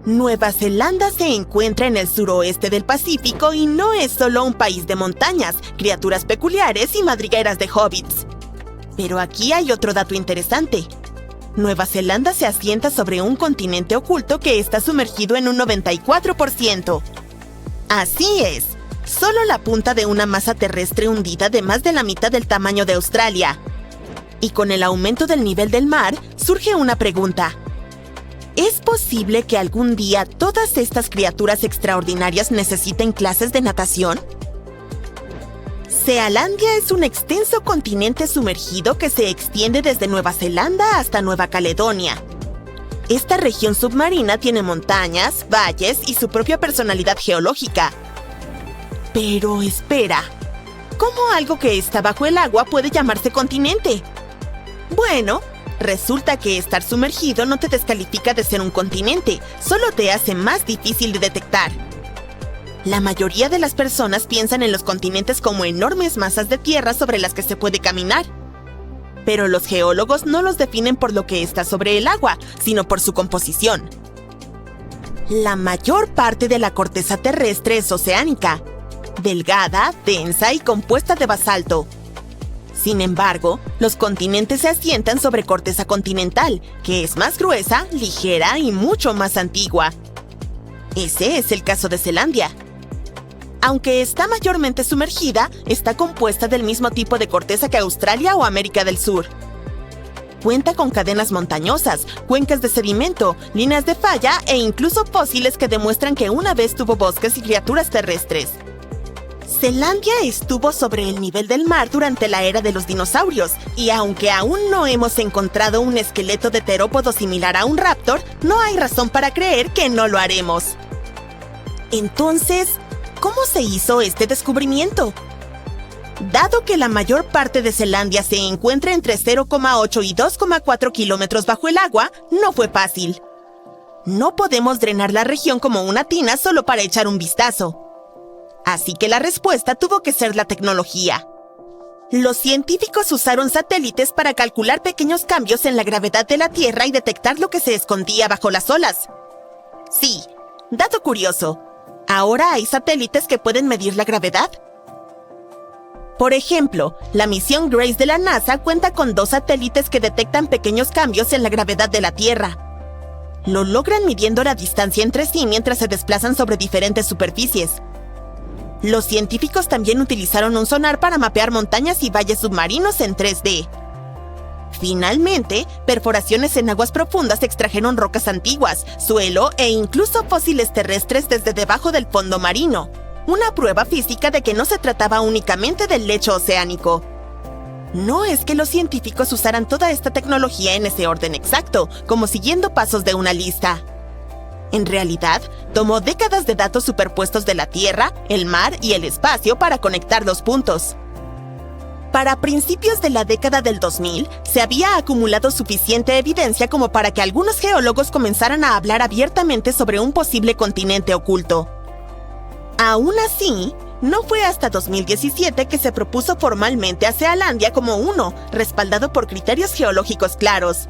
Nueva Zelanda se encuentra en el suroeste del Pacífico y no es solo un país de montañas, criaturas peculiares y madrigueras de hobbits. Pero aquí hay otro dato interesante. Nueva Zelanda se asienta sobre un continente oculto que está sumergido en un 94%. Así es, solo la punta de una masa terrestre hundida de más de la mitad del tamaño de Australia. Y con el aumento del nivel del mar, surge una pregunta. ¿Es posible que algún día todas estas criaturas extraordinarias necesiten clases de natación? Sealandia es un extenso continente sumergido que se extiende desde Nueva Zelanda hasta Nueva Caledonia. Esta región submarina tiene montañas, valles y su propia personalidad geológica. Pero espera, ¿cómo algo que está bajo el agua puede llamarse continente? Bueno, resulta que estar sumergido no te descalifica de ser un continente, solo te hace más difícil de detectar. La mayoría de las personas piensan en los continentes como enormes masas de tierra sobre las que se puede caminar. Pero los geólogos no los definen por lo que está sobre el agua, sino por su composición. La mayor parte de la corteza terrestre es oceánica, delgada, densa y compuesta de basalto. Sin embargo, los continentes se asientan sobre corteza continental, que es más gruesa, ligera y mucho más antigua. Ese es el caso de Zelandia. Aunque está mayormente sumergida, está compuesta del mismo tipo de corteza que Australia o América del Sur. Cuenta con cadenas montañosas, cuencas de sedimento, líneas de falla e incluso fósiles que demuestran que una vez tuvo bosques y criaturas terrestres. Zelandia estuvo sobre el nivel del mar durante la era de los dinosaurios, y aunque aún no hemos encontrado un esqueleto de terópodo similar a un raptor, no hay razón para creer que no lo haremos. Entonces, ¿cómo se hizo este descubrimiento? Dado que la mayor parte de Zelandia se encuentra entre 0,8 y 2,4 kilómetros bajo el agua, no fue fácil. No podemos drenar la región como una tina solo para echar un vistazo. Así que la respuesta tuvo que ser la tecnología. Los científicos usaron satélites para calcular pequeños cambios en la gravedad de la Tierra y detectar lo que se escondía bajo las olas. Sí, dato curioso. Ahora hay satélites que pueden medir la gravedad. Por ejemplo, la misión Grace de la NASA cuenta con 2 satélites que detectan pequeños cambios en la gravedad de la Tierra. Lo logran midiendo la distancia entre sí mientras se desplazan sobre diferentes superficies. Los científicos también utilizaron un sonar para mapear montañas y valles submarinos en 3D. Finalmente, perforaciones en aguas profundas extrajeron rocas antiguas, suelo e incluso fósiles terrestres desde debajo del fondo marino. Una prueba física de que no se trataba únicamente del lecho oceánico. No es que los científicos usaran toda esta tecnología en ese orden exacto, como siguiendo pasos de una lista. En realidad, tomó décadas de datos superpuestos de la Tierra, el mar y el espacio para conectar los puntos. Para principios de la década del 2000, se había acumulado suficiente evidencia como para que algunos geólogos comenzaran a hablar abiertamente sobre un posible continente oculto. Aún así, no fue hasta 2017 que se propuso formalmente a Zealandia como uno, respaldado por criterios geológicos claros.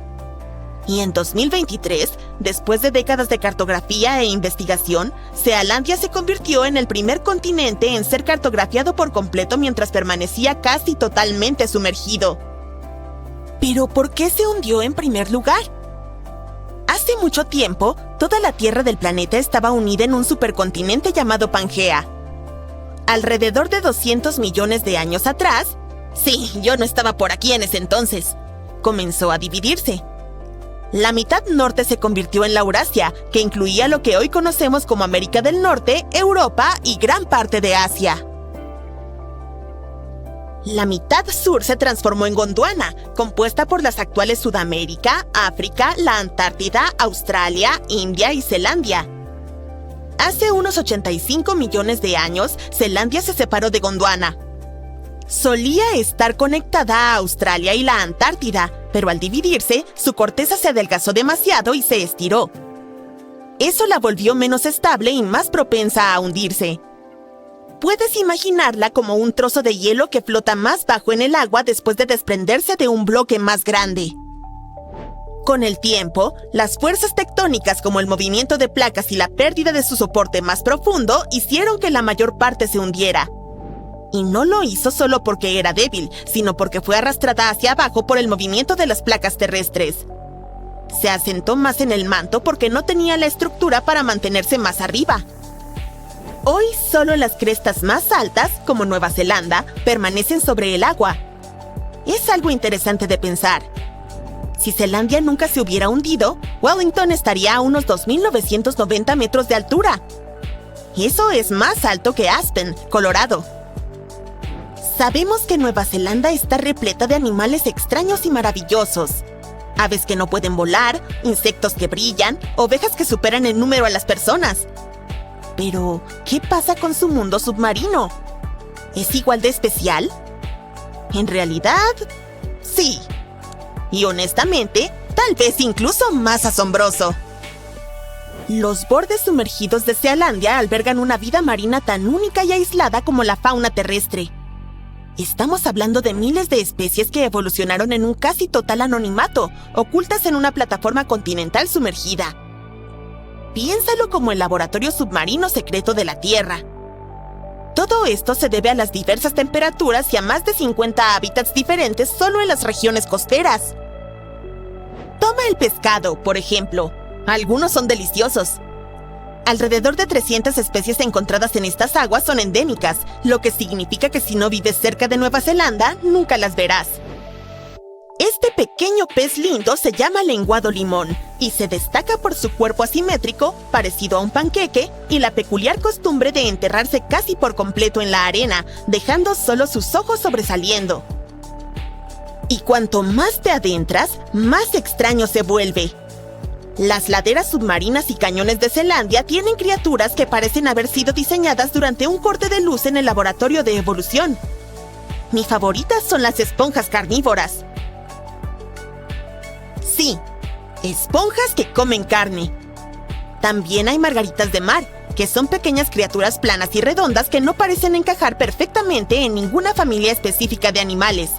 Y en 2023, después de décadas de cartografía e investigación, Zealandia se convirtió en el primer continente en ser cartografiado por completo mientras permanecía casi totalmente sumergido. ¿Pero por qué se hundió en primer lugar? Hace mucho tiempo, toda la Tierra del planeta estaba unida en un supercontinente llamado Pangea. Alrededor de 200 millones de años atrás, sí, yo no estaba por aquí en ese entonces, comenzó a dividirse. La mitad norte se convirtió en la Eurasia, que incluía lo que hoy conocemos como América del Norte, Europa y gran parte de Asia. La mitad sur se transformó en Gondwana, compuesta por las actuales Sudamérica, África, la Antártida, Australia, India y Zelandia. Hace unos 85 millones de años, Zelandia se separó de Gondwana. Solía estar conectada a Australia y la Antártida, pero al dividirse, su corteza se adelgazó demasiado y se estiró. Eso la volvió menos estable y más propensa a hundirse. Puedes imaginarla como un trozo de hielo que flota más bajo en el agua después de desprenderse de un bloque más grande. Con el tiempo, las fuerzas tectónicas como el movimiento de placas y la pérdida de su soporte más profundo hicieron que la mayor parte se hundiera. Y no lo hizo solo porque era débil, sino porque fue arrastrada hacia abajo por el movimiento de las placas terrestres. Se asentó más en el manto porque no tenía la estructura para mantenerse más arriba. Hoy solo las crestas más altas, como Nueva Zelanda, permanecen sobre el agua. Es algo interesante de pensar. Si Zelandia nunca se hubiera hundido, Wellington estaría a unos 2.990 metros de altura. Eso es más alto que Aspen, Colorado. Sabemos que Nueva Zelanda está repleta de animales extraños y maravillosos. Aves que no pueden volar, insectos que brillan, ovejas que superan en número a las personas. Pero, ¿qué pasa con su mundo submarino? ¿Es igual de especial? En realidad, sí. Y honestamente, tal vez incluso más asombroso. Los bordes sumergidos de Zealandia albergan una vida marina tan única y aislada como la fauna terrestre. Estamos hablando de miles de especies que evolucionaron en un casi total anonimato, ocultas en una plataforma continental sumergida. Piénsalo como el laboratorio submarino secreto de la Tierra. Todo esto se debe a las diversas temperaturas y a más de 50 hábitats diferentes solo en las regiones costeras. Toma el pescado, por ejemplo. Algunos son deliciosos. Alrededor de 300 especies encontradas en estas aguas son endémicas, lo que significa que si no vives cerca de Nueva Zelanda, nunca las verás. Este pequeño pez lindo se llama lenguado limón y se destaca por su cuerpo asimétrico, parecido a un panqueque, y la peculiar costumbre de enterrarse casi por completo en la arena, dejando solo sus ojos sobresaliendo. Y cuanto más te adentras, más extraño se vuelve. Las laderas submarinas y cañones de Zelandia tienen criaturas que parecen haber sido diseñadas durante un corte de luz en el laboratorio de evolución. Mi favorita son las esponjas carnívoras. Sí, esponjas que comen carne. También hay margaritas de mar, que son pequeñas criaturas planas y redondas que no parecen encajar perfectamente en ninguna familia específica de animales.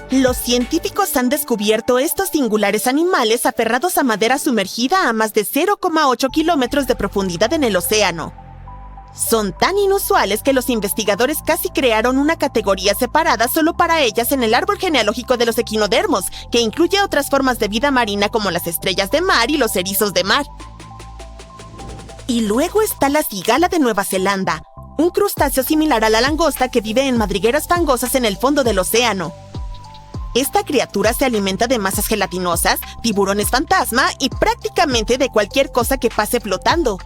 Los científicos han descubierto estos singulares animales aferrados a madera sumergida a más de 0,8 kilómetros de profundidad en el océano. Son tan inusuales que los investigadores casi crearon una categoría separada solo para ellas en el árbol genealógico de los equinodermos, que incluye otras formas de vida marina como las estrellas de mar y los erizos de mar. Y luego está la cigala de Nueva Zelanda, un crustáceo similar a la langosta que vive en madrigueras fangosas en el fondo del océano. Esta criatura se alimenta de masas gelatinosas, tiburones fantasma y prácticamente de cualquier cosa que pase flotando.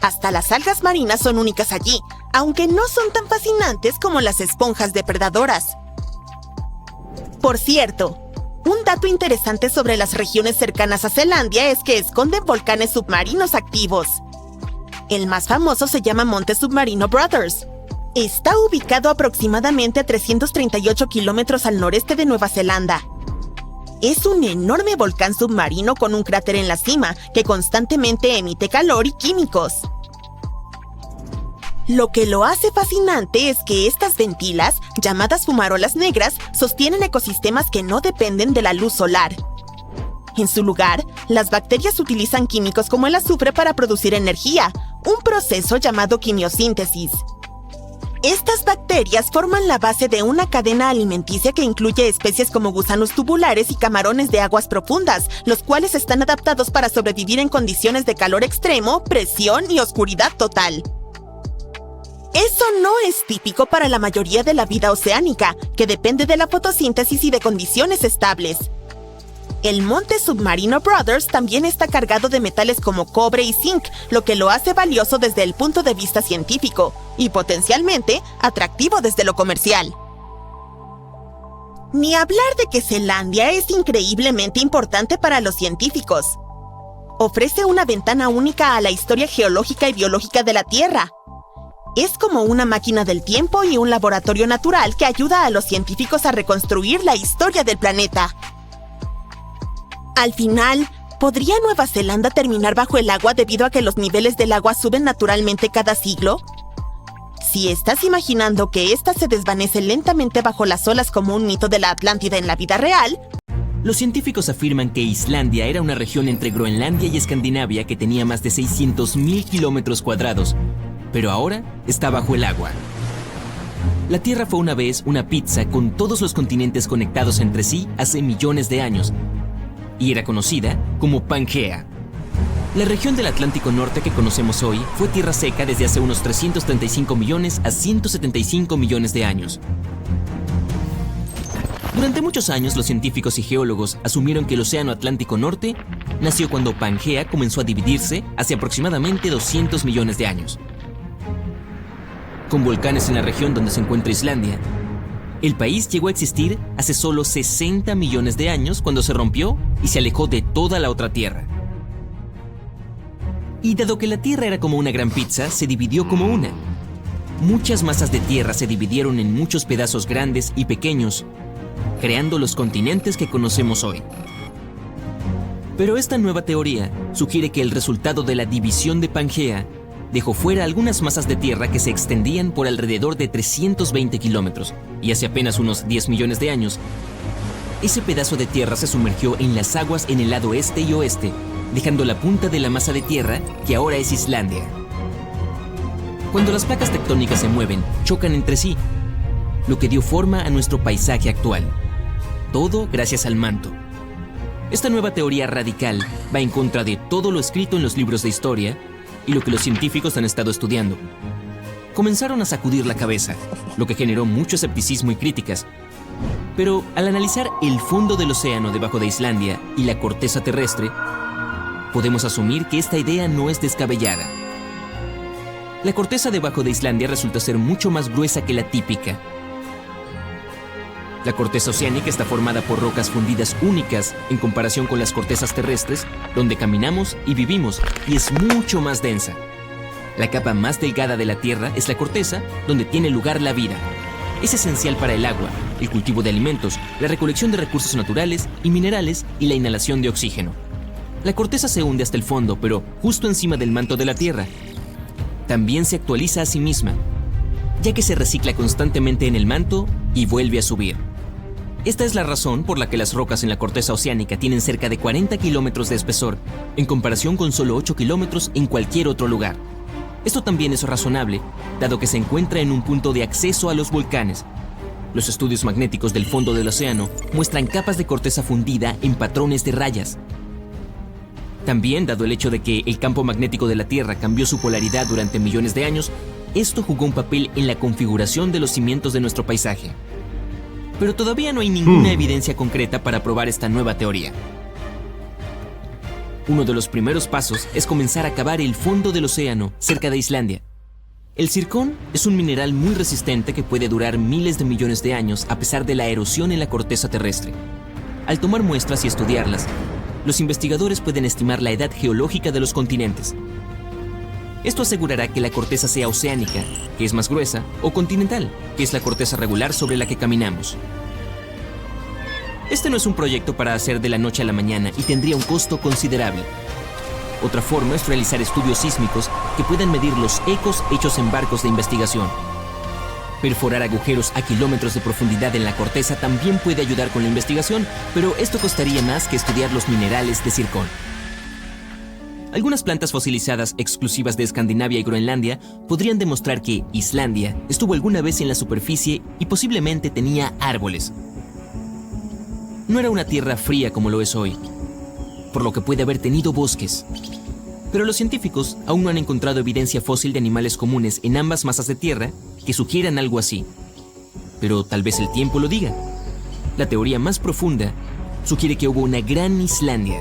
Hasta las algas marinas son únicas allí, aunque no son tan fascinantes como las esponjas depredadoras. Por cierto, un dato interesante sobre las regiones cercanas a Zelandia es que esconden volcanes submarinos activos. El más famoso se llama Monte Submarino Brothers. Está ubicado aproximadamente a 338 kilómetros al noreste de Nueva Zelanda. Es un enorme volcán submarino con un cráter en la cima que constantemente emite calor y químicos. Lo que lo hace fascinante es que estas ventilas, llamadas fumarolas negras, sostienen ecosistemas que no dependen de la luz solar. En su lugar, las bacterias utilizan químicos como el azufre para producir energía, un proceso llamado quimiosíntesis. Estas bacterias forman la base de una cadena alimenticia que incluye especies como gusanos tubulares y camarones de aguas profundas, los cuales están adaptados para sobrevivir en condiciones de calor extremo, presión y oscuridad total. Eso no es típico para la mayoría de la vida oceánica, que depende de la fotosíntesis y de condiciones estables. El Monte Submarino Brothers también está cargado de metales como cobre y zinc, lo que lo hace valioso desde el punto de vista científico y potencialmente atractivo desde lo comercial. Ni hablar de que Zelandia es increíblemente importante para los científicos. Ofrece una ventana única a la historia geológica y biológica de la Tierra. Es como una máquina del tiempo y un laboratorio natural que ayuda a los científicos a reconstruir la historia del planeta. Al final, ¿podría Nueva Zelanda terminar bajo el agua debido a que los niveles del agua suben naturalmente cada siglo? Si estás imaginando que ésta se desvanece lentamente bajo las olas como un mito de la Atlántida en la vida real, Los científicos afirman que Islandia era una región entre Groenlandia y Escandinavia que tenía más de 600.000 kilómetros cuadrados, pero ahora está bajo el agua. La Tierra fue una vez una pizza con todos los continentes conectados entre sí hace millones de años, y era conocida como Pangea. La región del Atlántico Norte que conocemos hoy fue tierra seca desde hace unos 335 millones a 175 millones de años. Durante muchos años, los científicos y geólogos asumieron que el Océano Atlántico Norte nació cuando Pangea comenzó a dividirse hace aproximadamente 200 millones de años. Con volcanes en la región donde se encuentra Islandia, el país llegó a existir hace solo 60 millones de años cuando se rompió y se alejó de toda la otra tierra. Y dado que la Tierra era como una gran pizza, se dividió como una. Muchas masas de tierra se dividieron en muchos pedazos grandes y pequeños, creando los continentes que conocemos hoy. Pero esta nueva teoría sugiere que el resultado de la división de Pangea dejó fuera algunas masas de tierra que se extendían por alrededor de 320 kilómetros, y hace apenas unos 10 millones de años, ese pedazo de tierra se sumergió en las aguas en el lado este y oeste, dejando la punta de la masa de tierra que ahora es Islandia. Cuando las placas tectónicas se mueven, chocan entre sí, lo que dio forma a nuestro paisaje actual. Todo gracias al manto. Esta nueva teoría radical va en contra de todo lo escrito en los libros de historia y lo que los científicos han estado estudiando. Comenzaron a sacudir la cabeza, lo que generó mucho escepticismo y críticas. Pero al analizar el fondo del océano debajo de Islandia y la corteza terrestre, podemos asumir que esta idea no es descabellada. La corteza debajo de Islandia resulta ser mucho más gruesa que la típica. La corteza oceánica está formada por rocas fundidas únicas en comparación con las cortezas terrestres, donde caminamos y vivimos, y es mucho más densa. La capa más delgada de la Tierra es la corteza, donde tiene lugar la vida. Es esencial para el agua, el cultivo de alimentos, la recolección de recursos naturales y minerales y la inhalación de oxígeno. La corteza se hunde hasta el fondo, pero justo encima del manto de la Tierra. También se actualiza a sí misma, ya que se recicla constantemente en el manto y vuelve a subir. Esta es la razón por la que las rocas en la corteza oceánica tienen cerca de 40 kilómetros de espesor, en comparación con solo 8 kilómetros en cualquier otro lugar. Esto también es razonable, dado que se encuentra en un punto de acceso a los volcanes. Los estudios magnéticos del fondo del océano muestran capas de corteza fundida en patrones de rayas. También, dado el hecho de que el campo magnético de la Tierra cambió su polaridad durante millones de años, esto jugó un papel en la configuración de los cimientos de nuestro paisaje. Pero todavía no hay ninguna evidencia concreta para probar esta nueva teoría. Uno de los primeros pasos es comenzar a cavar el fondo del océano cerca de Islandia. El zircón es un mineral muy resistente que puede durar miles de millones de años a pesar de la erosión en la corteza terrestre. Al tomar muestras y estudiarlas, los investigadores pueden estimar la edad geológica de los continentes. Esto asegurará que la corteza sea oceánica, que es más gruesa, o continental, que es la corteza regular sobre la que caminamos. Este no es un proyecto para hacer de la noche a la mañana y tendría un costo considerable. Otra forma es realizar estudios sísmicos que puedan medir los ecos hechos en barcos de investigación. Perforar agujeros a kilómetros de profundidad en la corteza también puede ayudar con la investigación, pero esto costaría más que estudiar los minerales de zircón. Algunas plantas fosilizadas exclusivas de Escandinavia y Groenlandia podrían demostrar que Islandia estuvo alguna vez en la superficie y posiblemente tenía árboles. No era una tierra fría como lo es hoy, por lo que puede haber tenido bosques. Pero los científicos aún no han encontrado evidencia fósil de animales comunes en ambas masas de tierra que sugieran algo así. Pero tal vez el tiempo lo diga. La teoría más profunda sugiere que hubo una gran Islandia.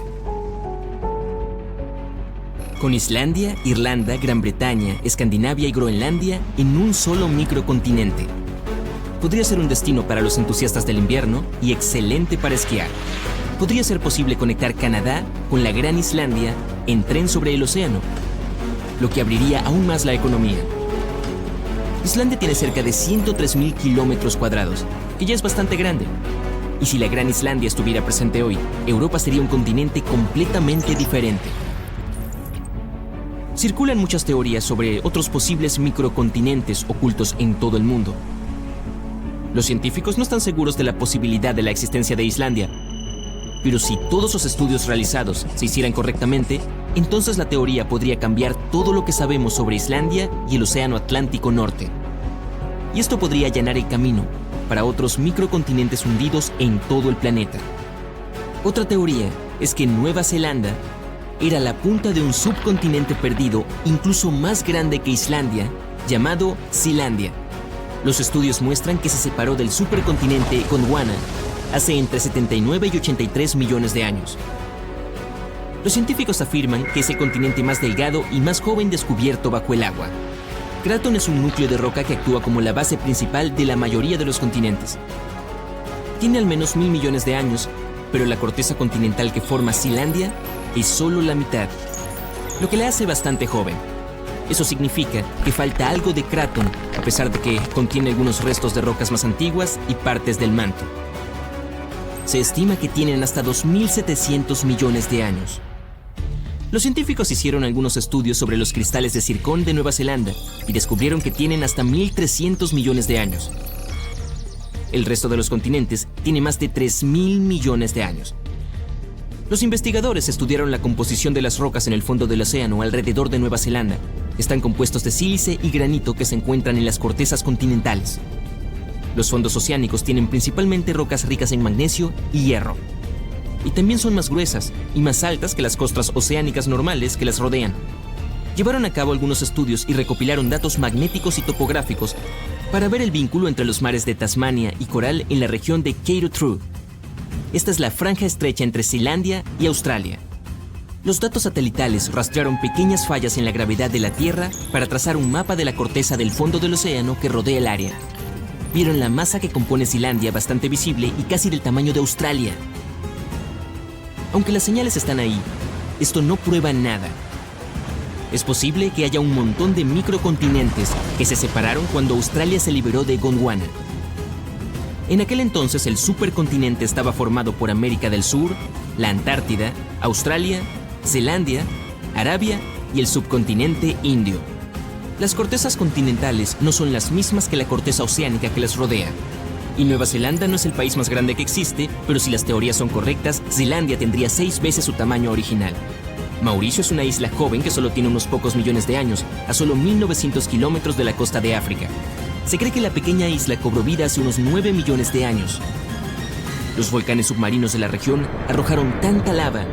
Con Islandia, Irlanda, Gran Bretaña, Escandinavia y Groenlandia en un solo microcontinente. Podría ser un destino para los entusiastas del invierno y excelente para esquiar. Podría ser posible conectar Canadá con la Gran Islandia en tren sobre el océano, lo que abriría aún más la economía. Islandia tiene cerca de 103.000 kilómetros cuadrados, que ya es bastante grande. Y si la Gran Islandia estuviera presente hoy, Europa sería un continente completamente diferente. Circulan muchas teorías sobre otros posibles microcontinentes ocultos en todo el mundo. Los científicos no están seguros de la posibilidad de la existencia de Islandia, Pero si todos los estudios realizados se hicieran correctamente, entonces la teoría podría cambiar todo lo que sabemos sobre Islandia y el Océano Atlántico Norte. Y esto podría allanar el camino para otros microcontinentes hundidos en todo el planeta. Otra teoría es que Nueva Zelanda era la punta de un subcontinente perdido incluso más grande que Islandia, llamado Sealandia. Los estudios muestran que se separó del supercontinente Gondwana hace entre 79 y 83 millones de años. Los científicos afirman que es el continente más delgado y más joven descubierto bajo el agua. Kraton es un núcleo de roca que actúa como la base principal de la mayoría de los continentes. Tiene al menos 1.000 millones de años, pero la corteza continental que forma Sealandia es solo la mitad, lo que la hace bastante joven. Eso significa que falta algo de Kraton, a pesar de que contiene algunos restos de rocas más antiguas y partes del manto. Se estima que tienen hasta 2.700 millones de años. Los científicos hicieron algunos estudios sobre los cristales de zircón de Nueva Zelanda y descubrieron que tienen hasta 1.300 millones de años. El resto de los continentes tiene más de 3.000 millones de años. Los investigadores estudiaron la composición de las rocas en el fondo del océano alrededor de Nueva Zelanda. Están compuestos de sílice y granito que se encuentran en las cortezas continentales. Los fondos oceánicos tienen principalmente rocas ricas en magnesio y hierro. Y también son más gruesas y más altas que las costras oceánicas normales que las rodean. Llevaron a cabo algunos estudios y recopilaron datos magnéticos y topográficos para ver el vínculo entre los mares de Tasmania y Coral en la región de Cape True. Esta es la franja estrecha entre Sealandia y Australia. Los datos satelitales rastrearon pequeñas fallas en la gravedad de la Tierra para trazar un mapa de la corteza del fondo del océano que rodea el área. Vieron la masa que compone Sealandia bastante visible y casi del tamaño de Australia. Aunque las señales están ahí, esto no prueba nada. Es posible que haya un montón de microcontinentes que se separaron cuando Australia se liberó de Gondwana. En aquel entonces el supercontinente estaba formado por América del Sur, la Antártida, Australia, Zelandia, Arabia y el subcontinente indio. Las cortezas continentales no son las mismas que la corteza oceánica que las rodea. Y Nueva Zelanda no es el país más grande que existe, pero si las teorías son correctas, Zelandia tendría 6 veces su tamaño original. Mauricio es una isla joven que solo tiene unos pocos millones de años, a solo 1.900 kilómetros de la costa de África. Se cree que la pequeña isla cobró vida hace unos 9 millones de años. Los volcanes submarinos de la región arrojaron tanta lava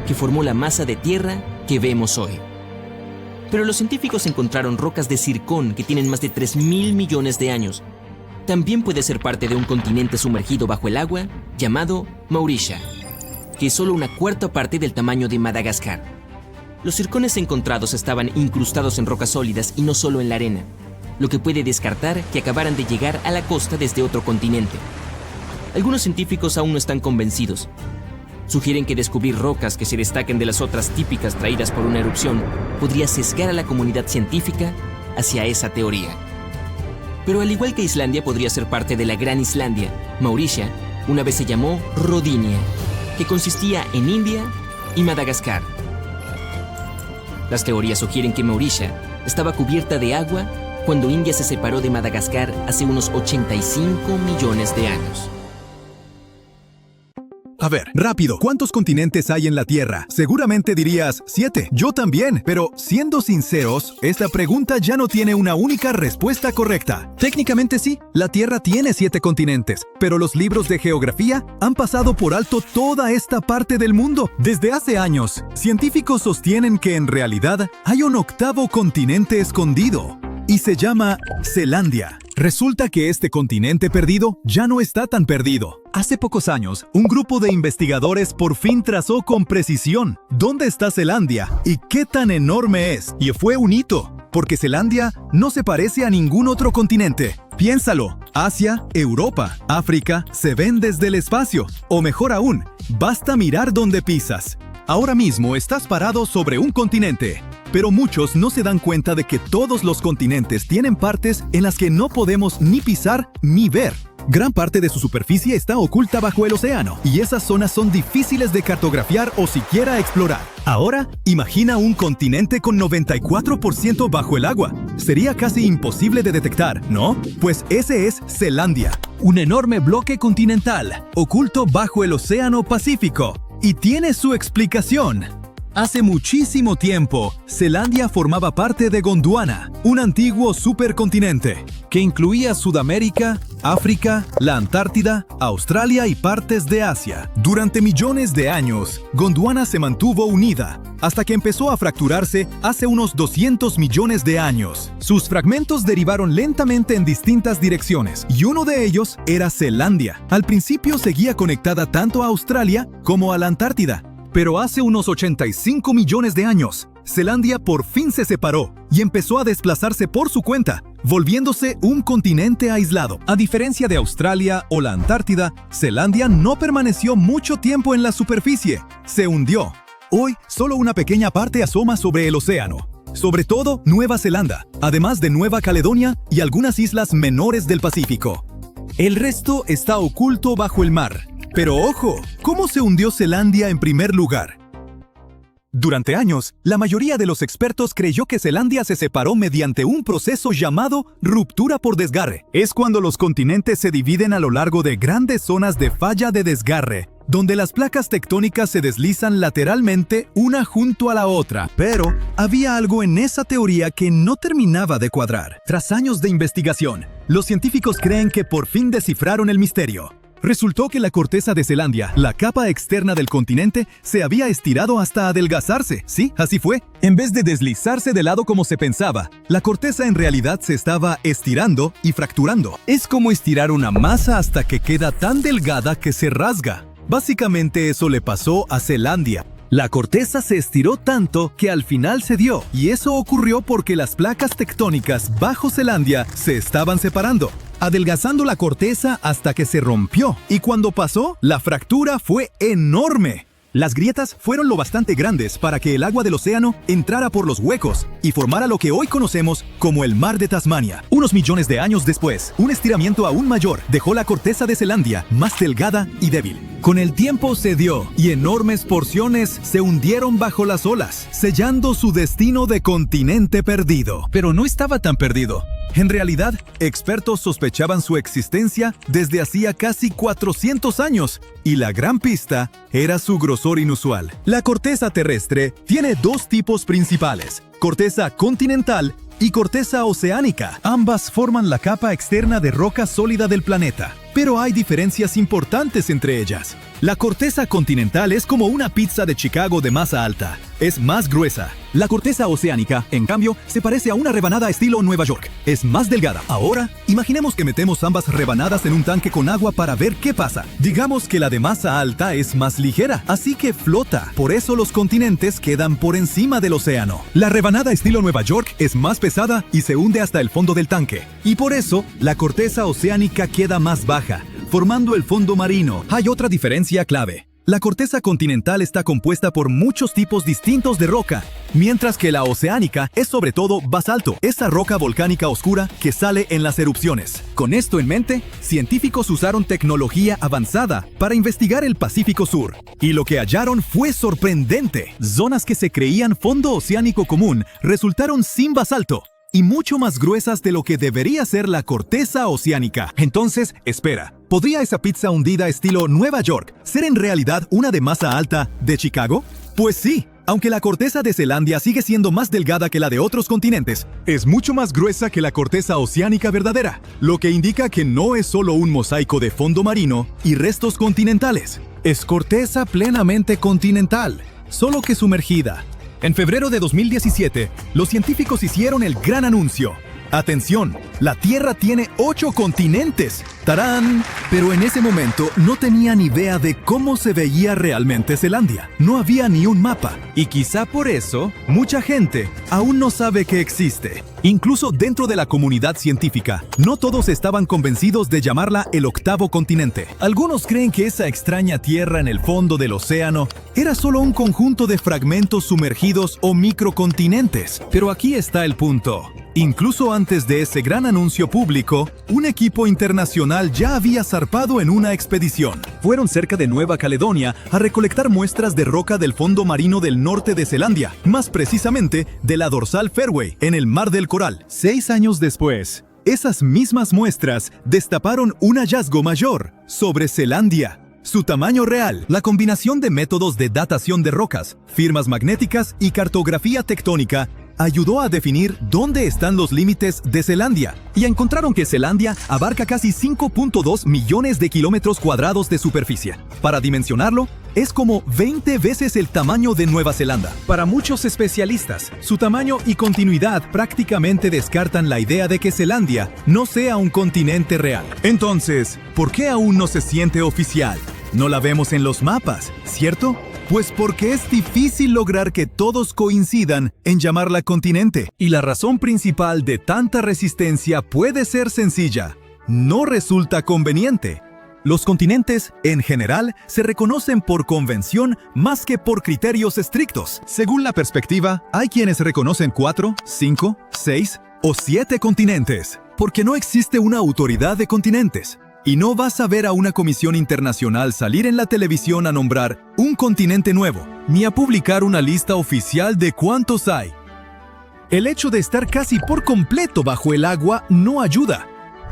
que formó la masa de tierra que vemos hoy. Pero los científicos encontraron rocas de zircón que tienen más de 3.000 millones de años. También puede ser parte de un continente sumergido bajo el agua llamado Mauritia, que es solo una cuarta parte del tamaño de Madagascar. Los zircones encontrados estaban incrustados en rocas sólidas y no solo en la arena, lo que puede descartar que acabaran de llegar a la costa desde otro continente. Algunos científicos aún no están convencidos. Sugieren que descubrir rocas que se destaquen de las otras típicas traídas por una erupción podría sesgar a la comunidad científica hacia esa teoría. Pero al igual que Islandia podría ser parte de la Gran Islandia, Mauritia una vez se llamó Rodinia, que consistía en India y Madagascar. Las teorías sugieren que Mauritia estaba cubierta de agua cuando India se separó de Madagascar hace unos 85 millones de años. A ver, rápido, ¿cuántos continentes hay en la Tierra? Seguramente dirías 7. Yo también, pero siendo sinceros, esta pregunta ya no tiene una única respuesta correcta. Técnicamente sí, la Tierra tiene 7 continentes, pero los libros de geografía han pasado por alto toda esta parte del mundo. Desde hace años, científicos sostienen que en realidad hay un 8º continente escondido, y se llama Zelandia. Resulta que este continente perdido ya no está tan perdido. Hace pocos años, un grupo de investigadores por fin trazó con precisión dónde está Zelandia y qué tan enorme es. Y fue un hito, porque Zelandia no se parece a ningún otro continente. Piénsalo, Asia, Europa, África se ven desde el espacio. O mejor aún, basta mirar dónde pisas. Ahora mismo estás parado sobre un continente. Pero muchos no se dan cuenta de que todos los continentes tienen partes en las que no podemos ni pisar ni ver. Gran parte de su superficie está oculta bajo el océano, y esas zonas son difíciles de cartografiar o siquiera explorar. Ahora, imagina un continente con 94% bajo el agua. Sería casi imposible de detectar, ¿no? Pues ese es Zelandia, un enorme bloque continental, oculto bajo el Océano Pacífico. Y tiene su explicación. Hace muchísimo tiempo, Zelandia formaba parte de Gondwana, un antiguo supercontinente, que incluía Sudamérica, África, la Antártida, Australia y partes de Asia. Durante millones de años, Gondwana se mantuvo unida, hasta que empezó a fracturarse hace unos 200 millones de años. Sus fragmentos derivaron lentamente en distintas direcciones, y uno de ellos era Zelandia. Al principio seguía conectada tanto a Australia como a la Antártida, pero hace unos 85 millones de años, Zelandia por fin se separó y empezó a desplazarse por su cuenta, volviéndose un continente aislado. A diferencia de Australia o la Antártida, Zelandia no permaneció mucho tiempo en la superficie, se hundió. Hoy, solo una pequeña parte asoma sobre el océano, sobre todo Nueva Zelanda, además de Nueva Caledonia y algunas islas menores del Pacífico. El resto está oculto bajo el mar. Pero ojo, ¿cómo se hundió Zelandia en primer lugar? Durante años, la mayoría de los expertos creyó que Zelandia se separó mediante un proceso llamado ruptura por desgarre. Es cuando los continentes se dividen a lo largo de grandes zonas de falla de desgarre, donde las placas tectónicas se deslizan lateralmente una junto a la otra. Pero había algo en esa teoría que no terminaba de cuadrar. Tras años de investigación, los científicos creen que por fin descifraron el misterio. Resultó que la corteza de Zelandia, la capa externa del continente, se había estirado hasta adelgazarse. Sí, así fue. En vez de deslizarse de lado como se pensaba, la corteza en realidad se estaba estirando y fracturando. Es como estirar una masa hasta que queda tan delgada que se rasga. Básicamente eso le pasó a Zelandia. La corteza se estiró tanto que al final cedió, y eso ocurrió porque las placas tectónicas bajo Zelandia se estaban separando, adelgazando la corteza hasta que se rompió. Y cuando pasó, la fractura fue enorme. Las grietas fueron lo bastante grandes para que el agua del océano entrara por los huecos y formara lo que hoy conocemos como el Mar de Tasmania. Unos millones de años después, un estiramiento aún mayor dejó la corteza de Zelandia más delgada y débil. Con el tiempo cedió y enormes porciones se hundieron bajo las olas, sellando su destino de continente perdido. Pero no estaba tan perdido. En realidad, expertos sospechaban su existencia desde hacía casi 400 años, y la gran pista era su grosor inusual. La corteza terrestre tiene dos tipos principales: corteza continental y corteza oceánica. Ambas forman la capa externa de roca sólida del planeta, pero hay diferencias importantes entre ellas. La corteza continental es como una pizza de Chicago de masa alta. Es más gruesa. La corteza oceánica, en cambio, se parece a una rebanada estilo Nueva York. Es más delgada. Ahora, imaginemos que metemos ambas rebanadas en un tanque con agua para ver qué pasa. Digamos que la de masa alta es más ligera, así que flota. Por eso los continentes quedan por encima del océano. La rebanada estilo Nueva York es más pesada y se hunde hasta el fondo del tanque. Y por eso, la corteza oceánica queda más baja, formando el fondo marino. Hay otra diferencia clave. La corteza continental está compuesta por muchos tipos distintos de roca, mientras que la oceánica es sobre todo basalto, esa roca volcánica oscura que sale en las erupciones. Con esto en mente, científicos usaron tecnología avanzada para investigar el Pacífico Sur, y lo que hallaron fue sorprendente. Zonas que se creían fondo oceánico común resultaron sin basalto, y mucho más gruesas de lo que debería ser la corteza oceánica. Entonces, espera, ¿podría esa pizza hundida estilo Nueva York ser en realidad una de masa alta de Chicago? Pues sí, aunque la corteza de Zelandia sigue siendo más delgada que la de otros continentes, es mucho más gruesa que la corteza oceánica verdadera, lo que indica que no es solo un mosaico de fondo marino y restos continentales. Es corteza plenamente continental, solo que sumergida. En febrero de 2017, los científicos hicieron el gran anuncio. ¡Atención! La Tierra tiene 8 continentes. ¡Tarán! Pero en ese momento no tenían idea de cómo se veía realmente Zelandia. No había ni un mapa. Y quizá por eso, mucha gente aún no sabe que existe. Incluso dentro de la comunidad científica, no todos estaban convencidos de llamarla el octavo continente. Algunos creen que esa extraña tierra en el fondo del océano era solo un conjunto de fragmentos sumergidos o microcontinentes. Pero aquí está el punto. Incluso antes de ese gran anuncio público, un equipo internacional ya había zarpado en una expedición. Fueron cerca de Nueva Caledonia a recolectar muestras de roca del fondo marino del norte de Zelandia, más precisamente de la dorsal Fairway, en el Mar del Coral. 6 años después, esas mismas muestras destaparon un hallazgo mayor sobre Zelandia. Su tamaño real, la combinación de métodos de datación de rocas, firmas magnéticas y cartografía tectónica ayudó a definir dónde están los límites de Zelandia, y encontraron que Zelandia abarca casi 5.2 millones de kilómetros cuadrados de superficie. Para dimensionarlo, es como 20 veces el tamaño de Nueva Zelanda. Para muchos especialistas, su tamaño y continuidad prácticamente descartan la idea de que Zelandia no sea un continente real. Entonces, ¿por qué aún no se siente oficial? No la vemos en los mapas, ¿cierto? Pues porque es difícil lograr que todos coincidan en llamarla continente. Y la razón principal de tanta resistencia puede ser sencilla: no resulta conveniente. Los continentes, en general, se reconocen por convención más que por criterios estrictos. Según la perspectiva, hay quienes reconocen 4, 5, 6 o 7 continentes, porque no existe una autoridad de continentes. Y no vas a ver a una comisión internacional salir en la televisión a nombrar un continente nuevo, ni a publicar una lista oficial de cuántos hay. El hecho de estar casi por completo bajo el agua no ayuda.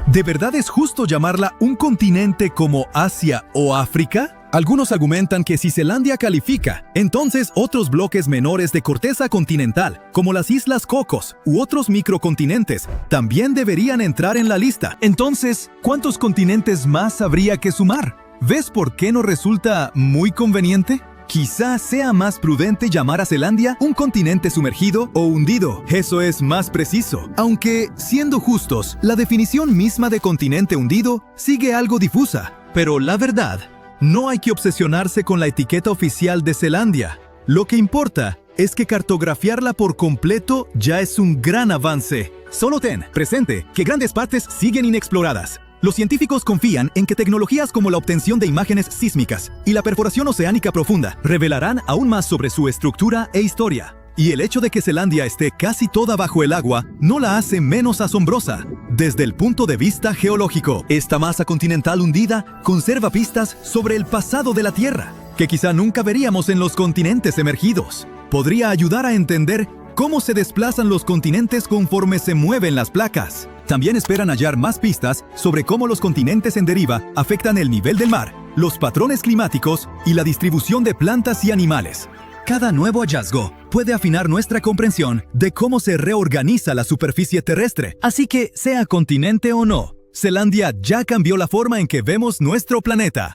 ¿De verdad es justo llamarla un continente como Asia o África? Algunos argumentan que si Zelandia califica, entonces otros bloques menores de corteza continental, como las Islas Cocos u otros microcontinentes, también deberían entrar en la lista. Entonces, ¿cuántos continentes más habría que sumar? ¿Ves por qué no resulta muy conveniente? Quizá sea más prudente llamar a Zelandia un continente sumergido o hundido. Eso es más preciso. Aunque, siendo justos, la definición misma de continente hundido sigue algo difusa. Pero la verdad, no hay que obsesionarse con la etiqueta oficial de Zelandia. Lo que importa es que cartografiarla por completo ya es un gran avance. Solo ten presente que grandes partes siguen inexploradas. Los científicos confían en que tecnologías como la obtención de imágenes sísmicas y la perforación oceánica profunda revelarán aún más sobre su estructura e historia. Y el hecho de que Zelandia esté casi toda bajo el agua no la hace menos asombrosa. Desde el punto de vista geológico, esta masa continental hundida conserva pistas sobre el pasado de la Tierra, que quizá nunca veríamos en los continentes emergidos. Podría ayudar a entender cómo se desplazan los continentes conforme se mueven las placas. También esperan hallar más pistas sobre cómo los continentes en deriva afectan el nivel del mar, los patrones climáticos y la distribución de plantas y animales. Cada nuevo hallazgo puede afinar nuestra comprensión de cómo se reorganiza la superficie terrestre. Así que, sea continente o no, Zelandia ya cambió la forma en que vemos nuestro planeta.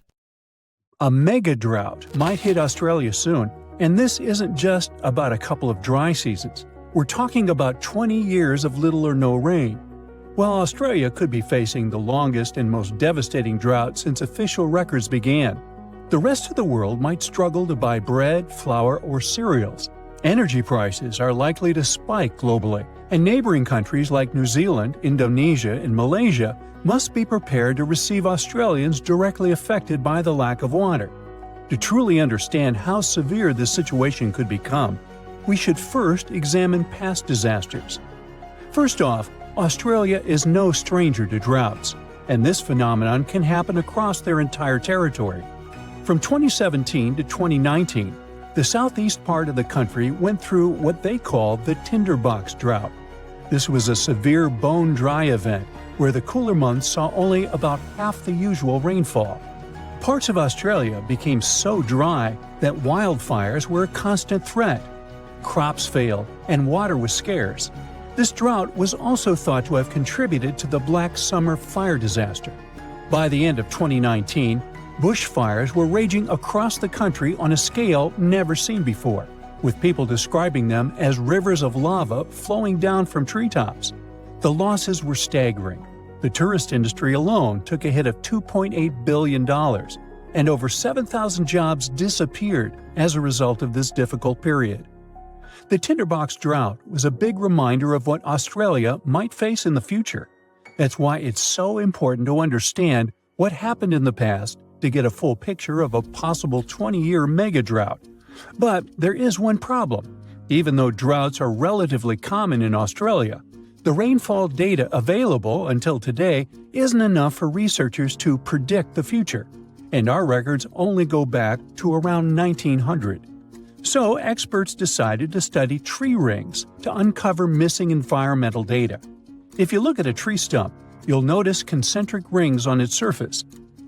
A mega drought might hit Australia soon, and this isn't just about a couple of dry seasons. We're talking about 20 years of little or no rain. While Australia could be facing the longest and most devastating drought since official records began, the rest of the world might struggle to buy bread, flour, or cereals. Energy prices are likely to spike globally, and neighboring countries like New Zealand, Indonesia, and Malaysia must be prepared to receive Australians directly affected by the lack of water. To truly understand how severe this situation could become, we should first examine past disasters. First off, Australia is no stranger to droughts, and this phenomenon can happen across their entire territory. From 2017 to 2019, the southeast part of the country went through what they call the tinderbox drought. This was a severe bone-dry event where the cooler months saw only about half the usual rainfall. Parts of Australia became so dry that wildfires were a constant threat. Crops failed, and water was scarce. This drought was also thought to have contributed to the Black Summer fire disaster. By the end of 2019, bushfires were raging across the country on a scale never seen before, with people describing them as rivers of lava flowing down from treetops. The losses were staggering. The tourist industry alone took a hit of $2.8 billion, and over 7,000 jobs disappeared as a result of this difficult period. The tinderbox drought was a big reminder of what Australia might face in the future. That's why it's so important to understand what happened in the past to get a full picture of a possible 20-year mega drought. But there is one problem. Even though droughts are relatively common in Australia, the rainfall data available until today isn't enough for researchers to predict the future, and our records only go back to around 1900. So experts decided to study tree rings to uncover missing environmental data. If you look at a tree stump, you'll notice concentric rings on its surface.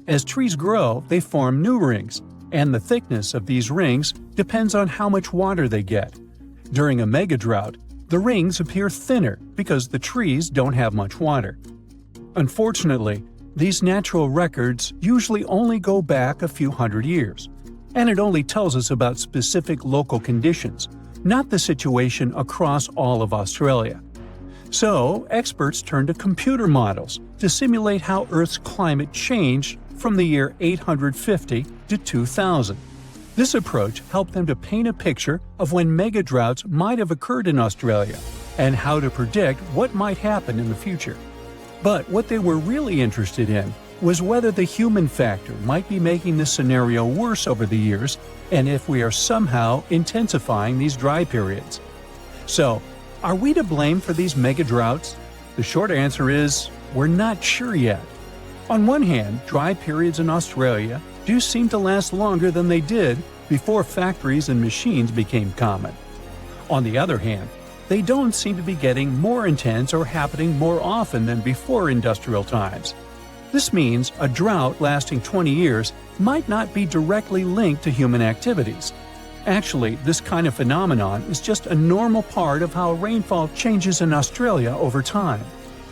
As trees grow, they form new rings, and the thickness of these rings depends on how much water they get. During a megadrought, the rings appear thinner because the trees don't have much water. Unfortunately, these natural records usually only go back a few hundred years, and it only tells us about specific local conditions, not the situation across all of Australia. So, experts turn to computer models to simulate how Earth's climate changed from the year 850 to 2000. This approach helped them to paint a picture of when megadroughts might have occurred in Australia and how to predict what might happen in the future. But what they were really interested in was whether the human factor might be making this scenario worse over the years and if we are somehow intensifying these dry periods. So, are we to blame for these megadroughts? The short answer is, we're not sure yet. On one hand, dry periods in Australia do seem to last longer than they did before factories and machines became common. On the other hand, they don't seem to be getting more intense or happening more often than before industrial times. This means a drought lasting 20 years might not be directly linked to human activities. Actually, this kind of phenomenon is just a normal part of how rainfall changes in Australia over time.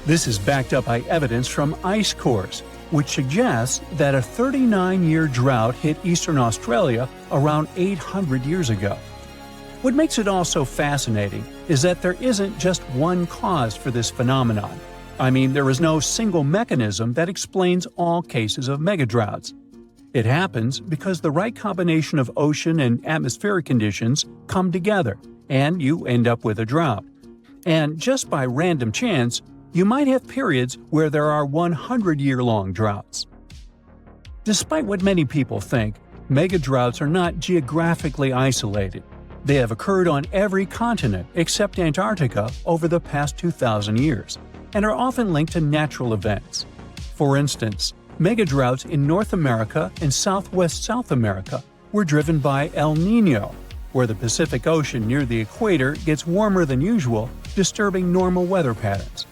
This is backed up by evidence from ice cores, which suggests that a 39-year drought hit eastern Australia around 800 years ago. What makes it all so fascinating is that there isn't just one cause for this phenomenon. I mean, there is no single mechanism that explains all cases of megadroughts. It happens because the right combination of ocean and atmospheric conditions come together, and you end up with a drought. And just by random chance, you might have periods where there are 100-year-long droughts. Despite what many people think, megadroughts are not geographically isolated. They have occurred on every continent except Antarctica over the past 2,000 years, and are often linked to natural events. For instance, megadroughts in North America and Southwest South America were driven by El Niño, where the Pacific Ocean near the equator gets warmer than usual, disturbing normal weather patterns.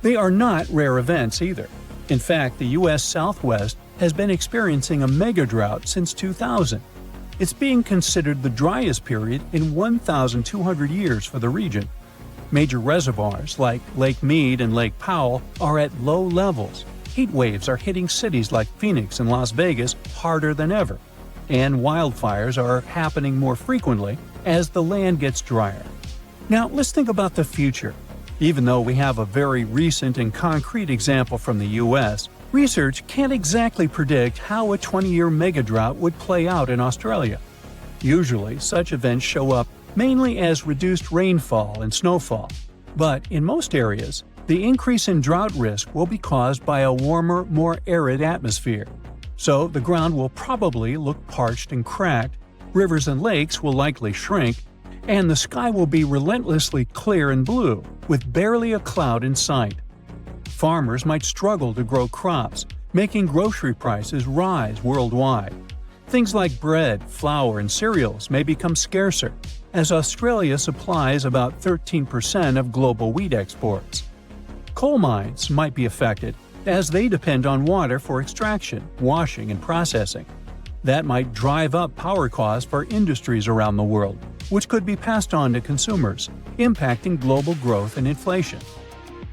They are not rare events either. In fact, the U.S. Southwest has been experiencing a megadrought since 2000. It's being considered the driest period in 1,200 years for the region. Major reservoirs like Lake Mead and Lake Powell are at low levels. Heat waves are hitting cities like Phoenix and Las Vegas harder than ever, and wildfires are happening more frequently as the land gets drier. Now, let's think about the future. Even though we have a very recent and concrete example from the U.S., research can't exactly predict how a 20-year megadrought would play out in Australia. Usually, such events show up mainly as reduced rainfall and snowfall. But in most areas, the increase in drought risk will be caused by a warmer, more arid atmosphere. So the ground will probably look parched and cracked, rivers and lakes will likely shrink, and the sky will be relentlessly clear and blue, with barely a cloud in sight. Farmers might struggle to grow crops, making grocery prices rise worldwide. Things like bread, flour, and cereals may become scarcer, as Australia supplies about 13% of global wheat exports. Coal mines might be affected, as they depend on water for extraction, washing, and processing. That might drive up power costs for industries around the world, which could be passed on to consumers, impacting global growth and inflation.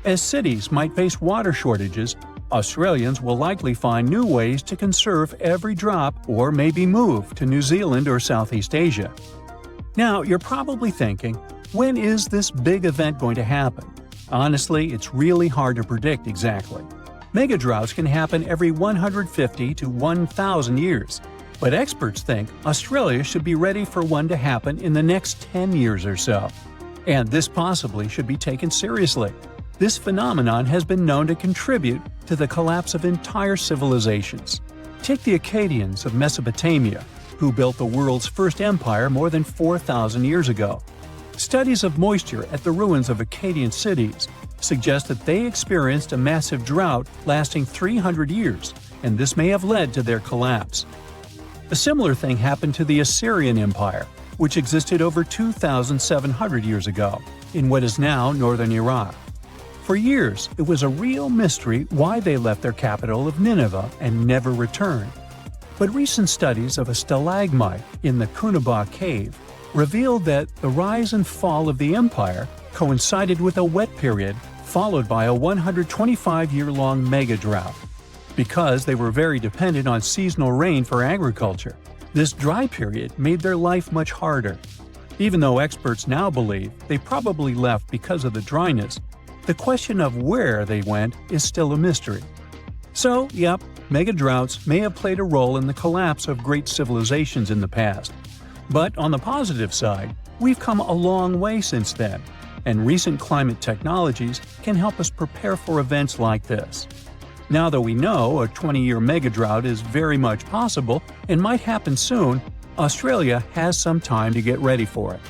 As cities might face water shortages, Australians will likely find new ways to conserve every drop or maybe move to New Zealand or Southeast Asia. Now, you're probably thinking, when is this big event going to happen? Honestly, it's really hard to predict exactly. Megadroughts can happen every 150 to 1,000 years, but experts think Australia should be ready for one to happen in the next 10 years or so. And this possibly should be taken seriously. This phenomenon has been known to contribute to the collapse of entire civilizations. Take the Akkadians of Mesopotamia, who built the world's first empire more than 4,000 years ago. Studies of moisture at the ruins of Akkadian cities suggest that they experienced a massive drought lasting 300 years, and this may have led to their collapse. A similar thing happened to the Assyrian Empire, which existed over 2,700 years ago, in what is now northern Iraq. For years, it was a real mystery why they left their capital of Nineveh and never returned. But recent studies of a stalagmite in the Cunaba cave revealed that the rise and fall of the empire coincided with a wet period followed by a 125-year-long mega-drought. Because they were very dependent on seasonal rain for agriculture, this dry period made their life much harder. Even though experts now believe they probably left because of the dryness, the question of where they went is still a mystery. So, yep, mega-droughts may have played a role in the collapse of great civilizations in the past. But on the positive side, we've come a long way since then, and recent climate technologies can help us prepare for events like this. Now that we know a 20-year mega-drought is very much possible and might happen soon, Australia has some time to get ready for it.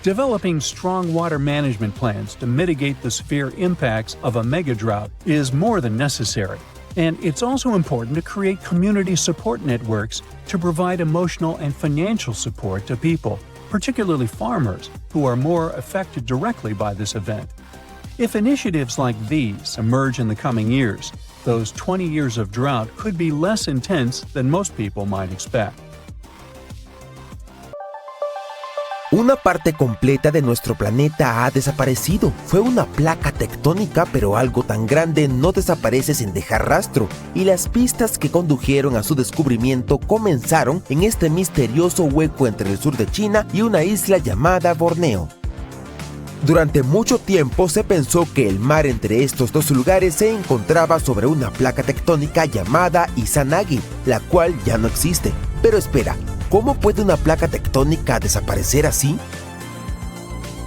Developing strong water management plans to mitigate the severe impacts of a mega-drought is more than necessary, and it's also important to create community support networks to provide emotional and financial support to people, particularly farmers, who are more affected directly by this event. If initiatives like these emerge in the coming years, those 20 years of drought could be less intense than most people might expect. Una parte completa de nuestro planeta ha desaparecido. Fue una placa tectónica, pero algo tan grande no desaparece sin dejar rastro, y las pistas que condujeron a su descubrimiento comenzaron en este misterioso hueco entre el sur de China y una isla llamada Borneo. Durante mucho tiempo se pensó que el mar entre estos dos lugares se encontraba sobre una placa tectónica llamada Izanagi, la cual ya no existe. Pero espera, ¿cómo puede una placa tectónica desaparecer así?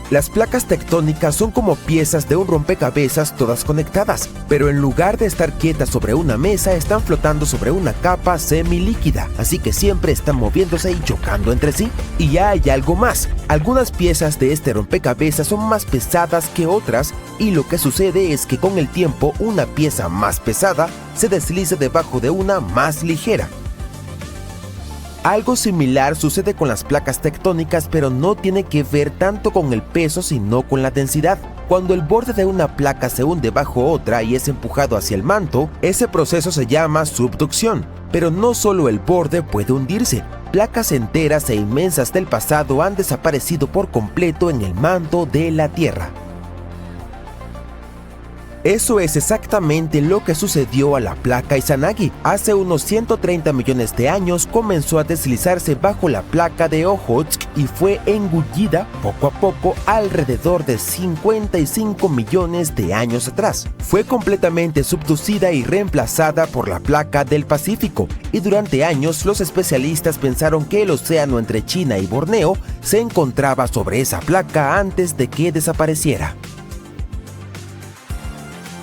Las placas tectónicas son como piezas de un rompecabezas todas conectadas, pero en lugar de estar quietas sobre una mesa, están flotando sobre una capa semilíquida, así que siempre están moviéndose y chocando entre sí. Y ya hay algo más, algunas piezas de este rompecabezas son más pesadas que otras, y lo que sucede es que con el tiempo una pieza más pesada se desliza debajo de una más ligera. Algo similar sucede con las placas tectónicas, pero no tiene que ver tanto con el peso sino con la densidad. Cuando el borde de una placa se hunde bajo otra y es empujado hacia el manto, ese proceso se llama subducción. Pero no solo el borde puede hundirse, placas enteras e inmensas del pasado han desaparecido por completo en el manto de la Tierra. Eso es exactamente lo que sucedió a la placa Izanagi. Hace unos 130 millones de años comenzó a deslizarse bajo la placa de Okhotsk y fue engullida poco a poco alrededor de 55 millones de años atrás. Fue completamente subducida y reemplazada por la placa del Pacífico, y durante años los especialistas pensaron que el océano entre China y Borneo se encontraba sobre esa placa antes de que desapareciera.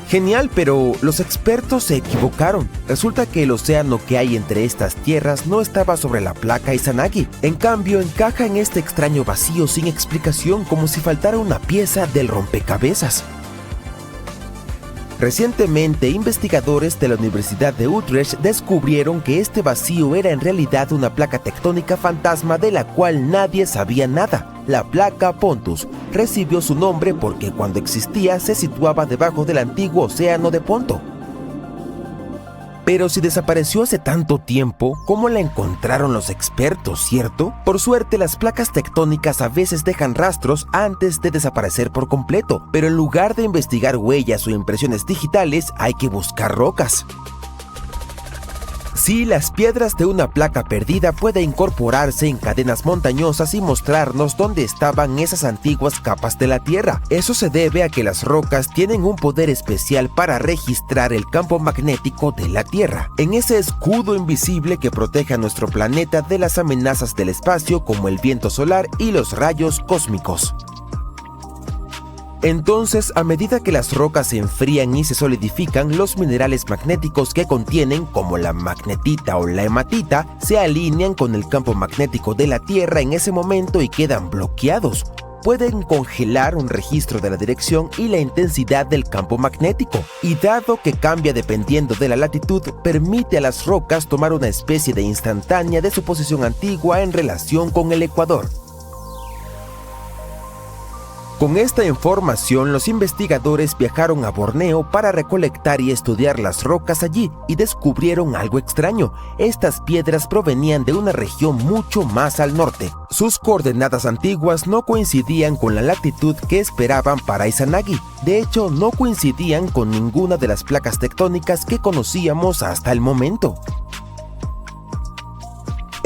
Genial, pero los expertos se equivocaron. Resulta que el océano que hay entre estas tierras no estaba sobre la placa Izanagi. En cambio, encaja en este extraño vacío sin explicación, como si faltara una pieza del rompecabezas. Recientemente, investigadores de la Universidad de Utrecht descubrieron que este vacío era en realidad una placa tectónica fantasma de la cual nadie sabía nada. La placa Pontus recibió su nombre porque cuando existía se situaba debajo del antiguo océano de Ponto. Pero si desapareció hace tanto tiempo, ¿cómo la encontraron los expertos, cierto? Por suerte, las placas tectónicas a veces dejan rastros antes de desaparecer por completo, pero en lugar de investigar huellas o impresiones digitales, hay que buscar rocas. Sí, las piedras de una placa perdida pueden incorporarse en cadenas montañosas y mostrarnos dónde estaban esas antiguas capas de la Tierra. Eso se debe a que las rocas tienen un poder especial para registrar el campo magnético de la Tierra, en ese escudo invisible que protege a nuestro planeta de las amenazas del espacio como el viento solar y los rayos cósmicos. Entonces, a medida que las rocas se enfrían y se solidifican, los minerales magnéticos que contienen, como la magnetita o la hematita, se alinean con el campo magnético de la Tierra en ese momento y quedan bloqueados. Pueden congelar un registro de la dirección y la intensidad del campo magnético, y dado que cambia dependiendo de la latitud, permite a las rocas tomar una especie de instantánea de su posición antigua en relación con el ecuador. Con esta información, los investigadores viajaron a Borneo para recolectar y estudiar las rocas allí y descubrieron algo extraño. Estas piedras provenían de una región mucho más al norte. Sus coordenadas antiguas no coincidían con la latitud que esperaban para Izanagi. De hecho, no coincidían con ninguna de las placas tectónicas que conocíamos hasta el momento.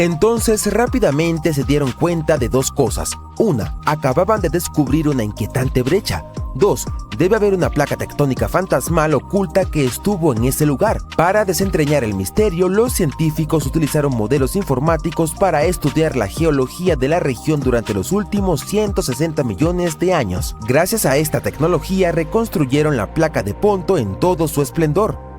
Entonces rápidamente se dieron cuenta de dos cosas. Una, acababan de descubrir una inquietante brecha. Dos, debe haber una placa tectónica fantasmal oculta que estuvo en ese lugar. Para desentrañar el misterio, los científicos utilizaron modelos informáticos para estudiar la geología de la región durante los últimos 160 millones de años. Gracias a esta tecnología reconstruyeron la placa de Ponto en todo su esplendor.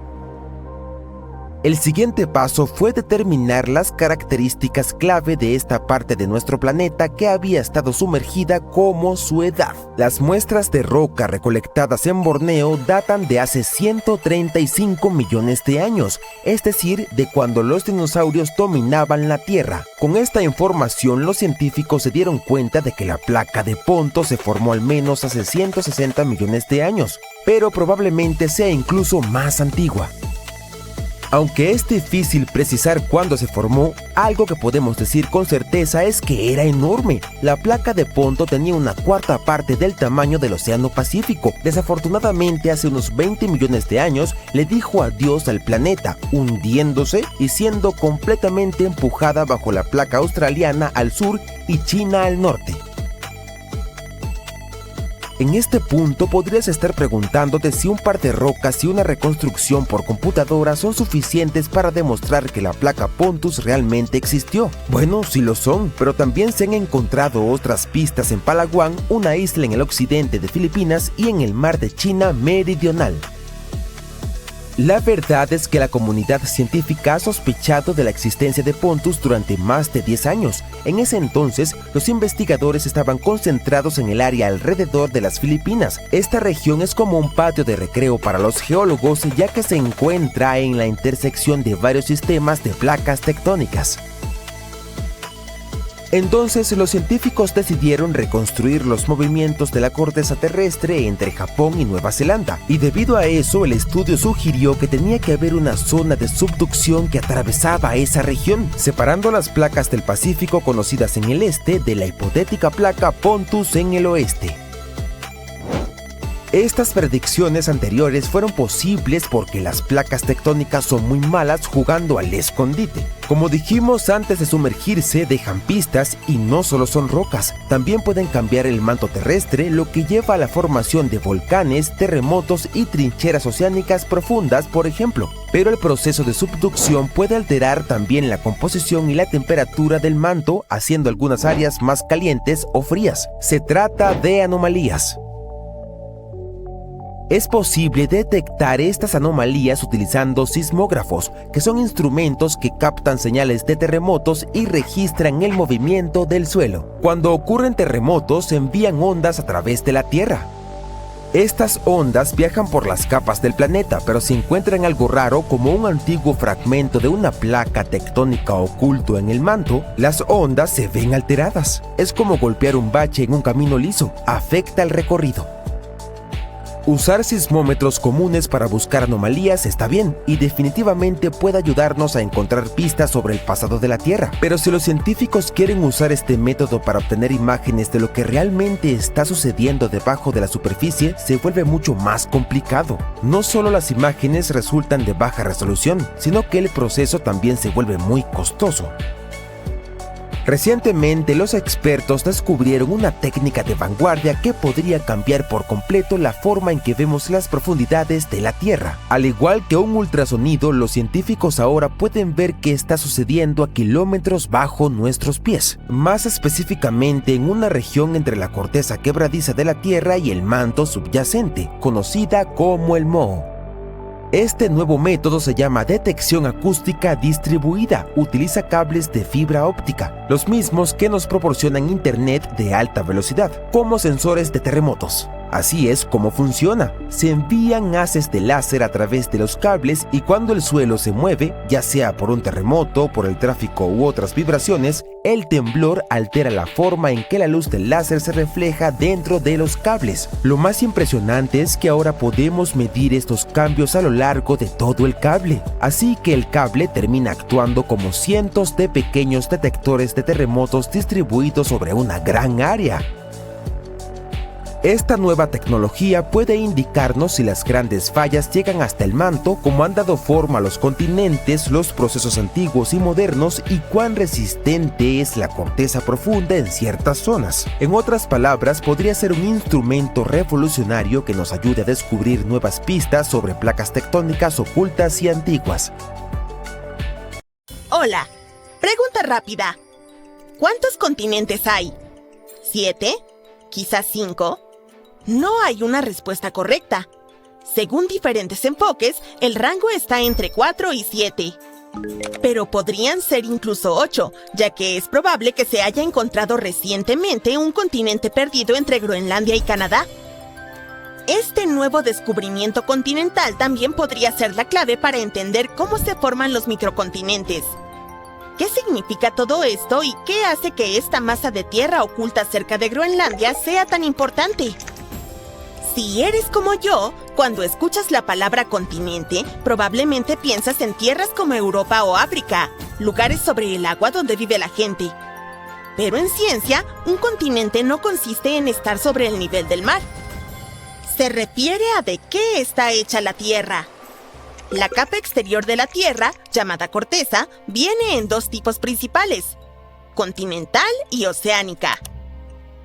El siguiente paso fue determinar las características clave de esta parte de nuestro planeta que había estado sumergida, como su edad. Las muestras de roca recolectadas en Borneo datan de hace 135 millones de años, es decir, de cuando los dinosaurios dominaban la Tierra. Con esta información, los científicos se dieron cuenta de que la placa de Ponto se formó al menos hace 160 millones de años, pero probablemente sea incluso más antigua. Aunque es difícil precisar cuándo se formó, algo que podemos decir con certeza es que era enorme. La placa de Ponto tenía una cuarta parte del tamaño del Océano Pacífico. Desafortunadamente, hace unos 20 millones de años le dijo adiós al planeta, hundiéndose y siendo completamente empujada bajo la placa australiana al sur y China al norte. En este punto podrías estar preguntándote si un par de rocas y una reconstrucción por computadora son suficientes para demostrar que la placa Pontus realmente existió. Bueno, sí lo son, pero también se han encontrado otras pistas en Palawan, una isla en el occidente de Filipinas, y en el mar de China meridional. La verdad es que la comunidad científica ha sospechado de la existencia de Pontus durante más de 10 años. En ese entonces, los investigadores estaban concentrados en el área alrededor de las Filipinas. Esta región es como un patio de recreo para los geólogos, ya que se encuentra en la intersección de varios sistemas de placas tectónicas. Entonces, los científicos decidieron reconstruir los movimientos de la corteza terrestre entre Japón y Nueva Zelanda, y debido a eso, el estudio sugirió que tenía que haber una zona de subducción que atravesaba esa región, separando las placas del Pacífico conocidas en el este de la hipotética placa Pontus en el oeste. Estas predicciones anteriores fueron posibles porque las placas tectónicas son muy malas jugando al escondite. Como dijimos, antes de sumergirse dejan pistas, y no solo son rocas, también pueden cambiar el manto terrestre, lo que lleva a la formación de volcanes, terremotos y trincheras oceánicas profundas, por ejemplo. Pero el proceso de subducción puede alterar también la composición y la temperatura del manto, haciendo algunas áreas más calientes o frías. Se trata de anomalías. Es posible detectar estas anomalías utilizando sismógrafos, que son instrumentos que captan señales de terremotos y registran el movimiento del suelo. Cuando ocurren terremotos, se envían ondas a través de la Tierra. Estas ondas viajan por las capas del planeta, pero si encuentran algo raro como un antiguo fragmento de una placa tectónica oculto en el manto, las ondas se ven alteradas. Es como golpear un bache en un camino liso, afecta el recorrido. Usar sismómetros comunes para buscar anomalías está bien y definitivamente puede ayudarnos a encontrar pistas sobre el pasado de la Tierra. Pero si los científicos quieren usar este método para obtener imágenes de lo que realmente está sucediendo debajo de la superficie, se vuelve mucho más complicado. No solo las imágenes resultan de baja resolución, sino que el proceso también se vuelve muy costoso. Recientemente, los expertos descubrieron una técnica de vanguardia que podría cambiar por completo la forma en que vemos las profundidades de la Tierra. Al igual que un ultrasonido, los científicos ahora pueden ver qué está sucediendo a kilómetros bajo nuestros pies, más específicamente en una región entre la corteza quebradiza de la Tierra y el manto subyacente, conocida como el moho. Este nuevo método se llama detección acústica distribuida. Utiliza cables de fibra óptica, los mismos que nos proporcionan internet de alta velocidad, como sensores de terremotos. Así es como funciona. Se envían haces de láser a través de los cables y cuando el suelo se mueve, ya sea por un terremoto, por el tráfico u otras vibraciones, el temblor altera la forma en que la luz del láser se refleja dentro de los cables. Lo más impresionante es que ahora podemos medir estos cambios a lo largo de todo el cable. Así que el cable termina actuando como cientos de pequeños detectores de terremotos distribuidos sobre una gran área. Esta nueva tecnología puede indicarnos si las grandes fallas llegan hasta el manto, cómo han dado forma a los continentes, los procesos antiguos y modernos y cuán resistente es la corteza profunda en ciertas zonas. En otras palabras, podría ser un instrumento revolucionario que nos ayude a descubrir nuevas pistas sobre placas tectónicas ocultas y antiguas. Hola, pregunta rápida. ¿Cuántos continentes hay? ¿7? ¿Quizás 5? No hay una respuesta correcta. Según diferentes enfoques, el rango está entre 4 y 7. Pero podrían ser incluso 8, ya que es probable que se haya encontrado recientemente un continente perdido entre Groenlandia y Canadá. Este nuevo descubrimiento continental también podría ser la clave para entender cómo se forman los microcontinentes. ¿Qué significa todo esto y qué hace que esta masa de tierra oculta cerca de Groenlandia sea tan importante? Si eres como yo, cuando escuchas la palabra continente, probablemente piensas en tierras como Europa o África, lugares sobre el agua donde vive la gente. Pero en ciencia, un continente no consiste en estar sobre el nivel del mar. Se refiere a de qué está hecha la Tierra. La capa exterior de la Tierra, llamada corteza, viene en dos tipos principales: continental y oceánica.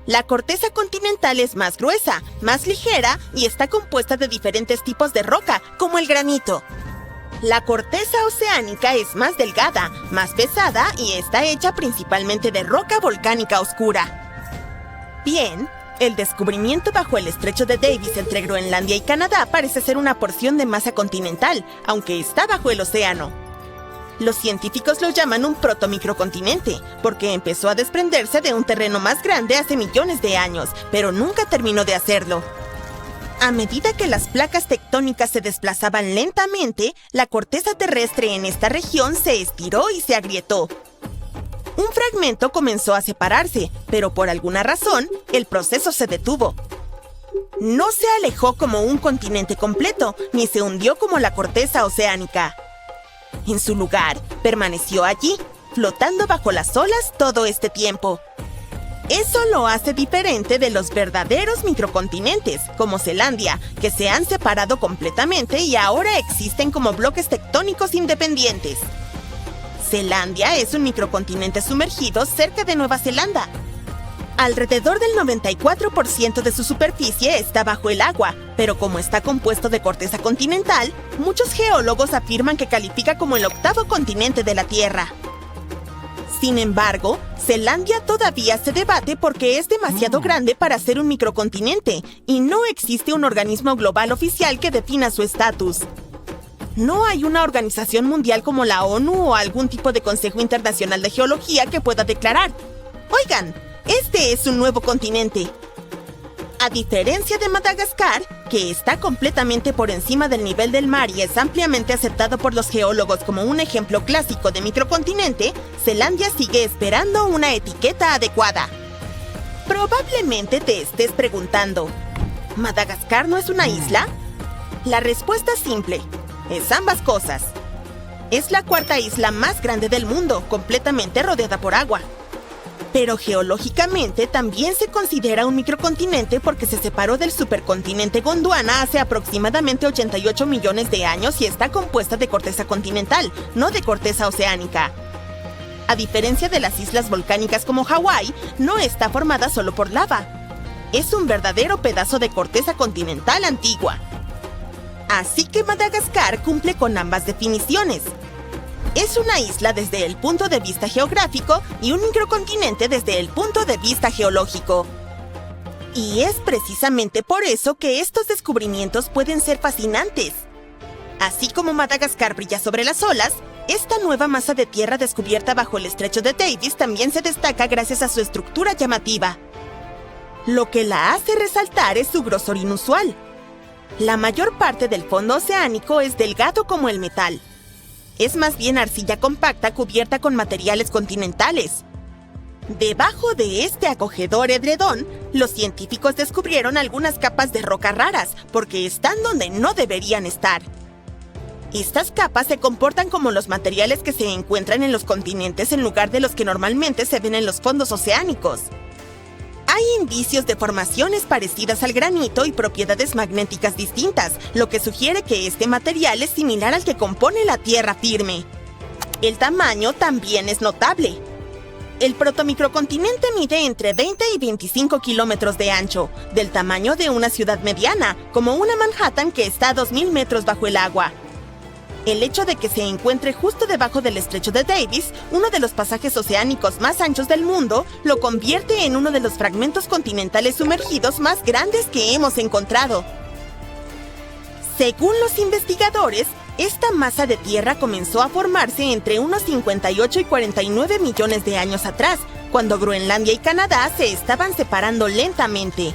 La corteza continental es más gruesa, más ligera y está compuesta de diferentes tipos de roca, como el granito. La corteza oceánica es más delgada, más pesada y está hecha principalmente de roca volcánica oscura. Bien, el descubrimiento bajo el estrecho de Davis entre Groenlandia y Canadá parece ser una porción de masa continental, aunque está bajo el océano. Los científicos lo llaman un protomicrocontinente, porque empezó a desprenderse de un terreno más grande hace millones de años, pero nunca terminó de hacerlo. A medida que las placas tectónicas se desplazaban lentamente, la corteza terrestre en esta región se estiró y se agrietó. Un fragmento comenzó a separarse, pero por alguna razón, el proceso se detuvo. No se alejó como un continente completo, ni se hundió como la corteza oceánica. En su lugar, permaneció allí, flotando bajo las olas todo este tiempo. Eso lo hace diferente de los verdaderos microcontinentes, como Zelandia, que se han separado completamente y ahora existen como bloques tectónicos independientes. Zelandia es un microcontinente sumergido cerca de Nueva Zelanda. Alrededor del 94% de su superficie está bajo el agua, pero como está compuesto de corteza continental, muchos geólogos afirman que califica como el 8º continente de la Tierra. Sin embargo, Zelandia todavía se debate porque es demasiado grande para ser un microcontinente y no existe un organismo global oficial que defina su estatus. No hay una organización mundial como la ONU o algún tipo de Consejo Internacional de Geología que pueda declarar: «Oigan, este es un nuevo continente». A diferencia de Madagascar, que está completamente por encima del nivel del mar y es ampliamente aceptado por los geólogos como un ejemplo clásico de microcontinente, Zelandia sigue esperando una etiqueta adecuada. Probablemente te estés preguntando, ¿Madagascar no es una isla? La respuesta es simple, es ambas cosas. Es la 4ª isla más grande del mundo, completamente rodeada por agua. Pero geológicamente también se considera un microcontinente porque se separó del supercontinente Gondwana hace aproximadamente 88 millones de años y está compuesta de corteza continental, no de corteza oceánica. A diferencia de las islas volcánicas como Hawái, no está formada solo por lava. Es un verdadero pedazo de corteza continental antigua. Así que Madagascar cumple con ambas definiciones. Es una isla desde el punto de vista geográfico y un microcontinente desde el punto de vista geológico. Y es precisamente por eso que estos descubrimientos pueden ser fascinantes. Así como Madagascar brilla sobre las olas, esta nueva masa de tierra descubierta bajo el estrecho de Davis también se destaca gracias a su estructura llamativa. Lo que la hace resaltar es su grosor inusual. La mayor parte del fondo oceánico es delgado como el metal. Es más bien arcilla compacta cubierta con materiales continentales. Debajo de este acogedor edredón, los científicos descubrieron algunas capas de roca raras porque están donde no deberían estar. Estas capas se comportan como los materiales que se encuentran en los continentes en lugar de los que normalmente se ven en los fondos oceánicos. Hay indicios de formaciones parecidas al granito y propiedades magnéticas distintas, lo que sugiere que este material es similar al que compone la tierra firme. El tamaño también es notable. El protomicrocontinente mide entre 20 y 25 kilómetros de ancho, del tamaño de una ciudad mediana, como una Manhattan que está a 2.000 metros bajo el agua. El hecho de que se encuentre justo debajo del estrecho de Davis, uno de los pasajes oceánicos más anchos del mundo, lo convierte en uno de los fragmentos continentales sumergidos más grandes que hemos encontrado. Según los investigadores, esta masa de tierra comenzó a formarse entre unos 58 y 49 millones de años atrás, cuando Groenlandia y Canadá se estaban separando lentamente.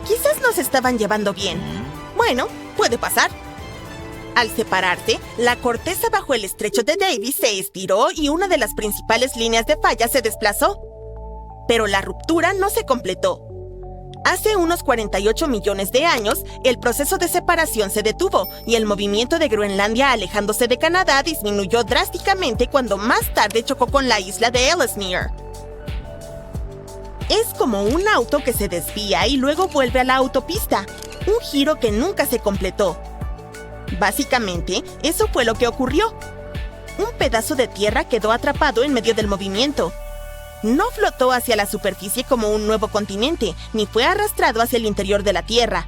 Quizás no se estaban llevando bien. Bueno, puede pasar. Al separarse, la corteza bajo el estrecho de Davis se estiró y una de las principales líneas de falla se desplazó. Pero la ruptura no se completó. Hace unos 48 millones de años, el proceso de separación se detuvo y el movimiento de Groenlandia alejándose de Canadá disminuyó drásticamente cuando más tarde chocó con la isla de Ellesmere. Es como un auto que se desvía y luego vuelve a la autopista, un giro que nunca se completó. Básicamente, eso fue lo que ocurrió. Un pedazo de tierra quedó atrapado en medio del movimiento. No flotó hacia la superficie como un nuevo continente, ni fue arrastrado hacia el interior de la Tierra.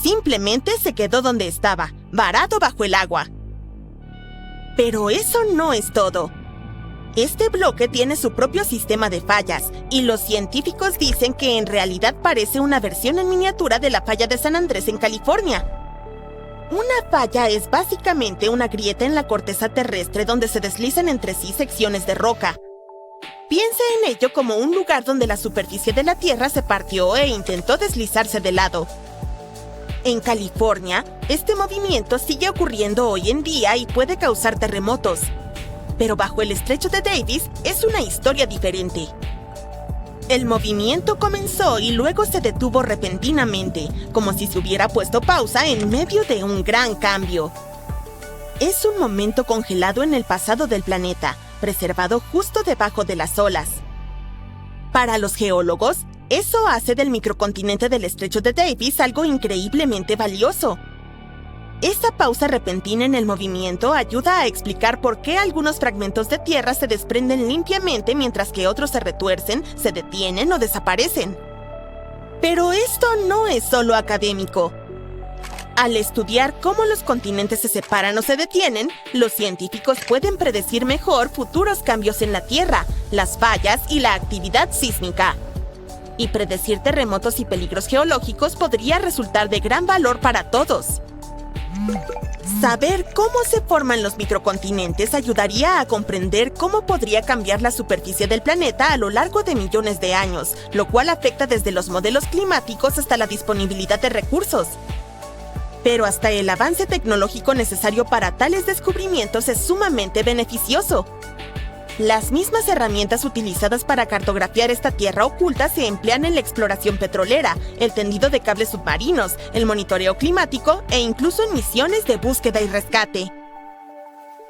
Simplemente se quedó donde estaba, varado bajo el agua. Pero eso no es todo. Este bloque tiene su propio sistema de fallas, y los científicos dicen que en realidad parece una versión en miniatura de la falla de San Andrés en California. Una falla es básicamente una grieta en la corteza terrestre donde se deslizan entre sí secciones de roca. Piense en ello como un lugar donde la superficie de la Tierra se partió e intentó deslizarse de lado. En California, este movimiento sigue ocurriendo hoy en día y puede causar terremotos. Pero bajo el estrecho de Davis es una historia diferente. El movimiento comenzó y luego se detuvo repentinamente, como si se hubiera puesto pausa en medio de un gran cambio. Es un momento congelado en el pasado del planeta, preservado justo debajo de las olas. Para los geólogos, eso hace del microcontinente del estrecho de Davis algo increíblemente valioso. Esa pausa repentina en el movimiento ayuda a explicar por qué algunos fragmentos de tierra se desprenden limpiamente mientras que otros se retuercen, se detienen o desaparecen. Pero esto no es solo académico. Al estudiar cómo los continentes se separan o se detienen, los científicos pueden predecir mejor futuros cambios en la Tierra, las fallas y la actividad sísmica. Y predecir terremotos y peligros geológicos podría resultar de gran valor para todos. Saber cómo se forman los microcontinentes ayudaría a comprender cómo podría cambiar la superficie del planeta a lo largo de millones de años, lo cual afecta desde los modelos climáticos hasta la disponibilidad de recursos. Pero hasta el avance tecnológico necesario para tales descubrimientos es sumamente beneficioso. Las mismas herramientas utilizadas para cartografiar esta tierra oculta se emplean en la exploración petrolera, el tendido de cables submarinos, el monitoreo climático e incluso en misiones de búsqueda y rescate.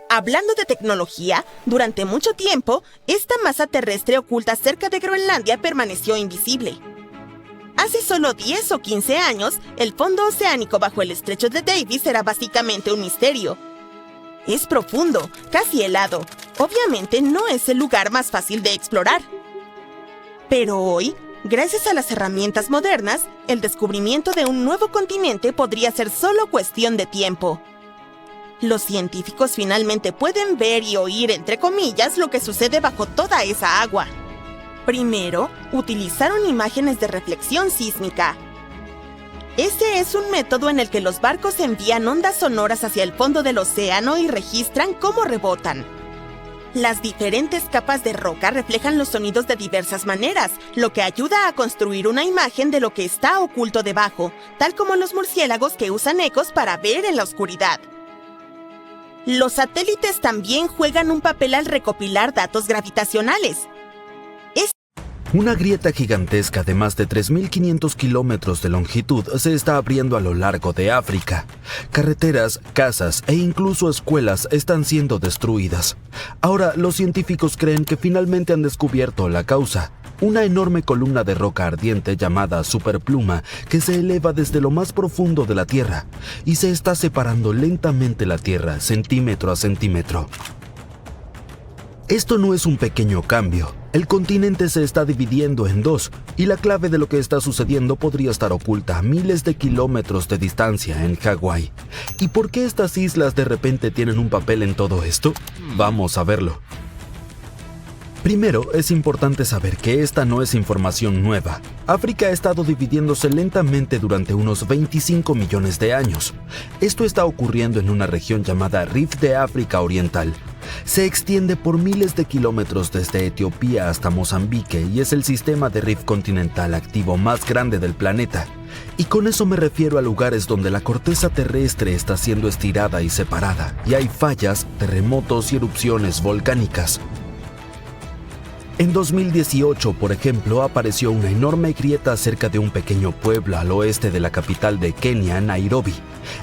Hablando de tecnología, durante mucho tiempo, esta masa terrestre oculta cerca de Groenlandia permaneció invisible. Hace solo 10 o 15 años, el fondo oceánico bajo el estrecho de Davis era básicamente un misterio. Es profundo, casi helado. Obviamente no es el lugar más fácil de explorar. Pero hoy, gracias a las herramientas modernas, el descubrimiento de un nuevo continente podría ser solo cuestión de tiempo. Los científicos finalmente pueden ver y oír, entre comillas, lo que sucede bajo toda esa agua. Primero, utilizaron imágenes de reflexión sísmica. Ese es un método en el que los barcos envían ondas sonoras hacia el fondo del océano y registran cómo rebotan. Las diferentes capas de roca reflejan los sonidos de diversas maneras, lo que ayuda a construir una imagen de lo que está oculto debajo, tal como los murciélagos que usan ecos para ver en la oscuridad. Los satélites también juegan un papel al recopilar datos gravitacionales. Una grieta gigantesca de más de 3.500 kilómetros de longitud se está abriendo a lo largo de África. Carreteras, casas e incluso escuelas están siendo destruidas. Ahora, los científicos creen que finalmente han descubierto la causa. Una enorme columna de roca ardiente llamada superpluma que se eleva desde lo más profundo de la Tierra y se está separando lentamente la Tierra centímetro a centímetro. Esto no es un pequeño cambio. El continente se está dividiendo en dos y la clave de lo que está sucediendo podría estar oculta a miles de kilómetros de distancia en Hawái. ¿Y por qué estas islas de repente tienen un papel en todo esto? Vamos a verlo. Primero, es importante saber que esta no es información nueva. África ha estado dividiéndose lentamente durante unos 25 millones de años. Esto está ocurriendo en una región llamada Rift de África Oriental. Se extiende por miles de kilómetros desde Etiopía hasta Mozambique y es el sistema de rift continental activo más grande del planeta. Y con eso me refiero a lugares donde la corteza terrestre está siendo estirada y separada, y hay fallas, terremotos y erupciones volcánicas. En 2018, por ejemplo, apareció una enorme grieta cerca de un pequeño pueblo al oeste de la capital de Kenia, Nairobi.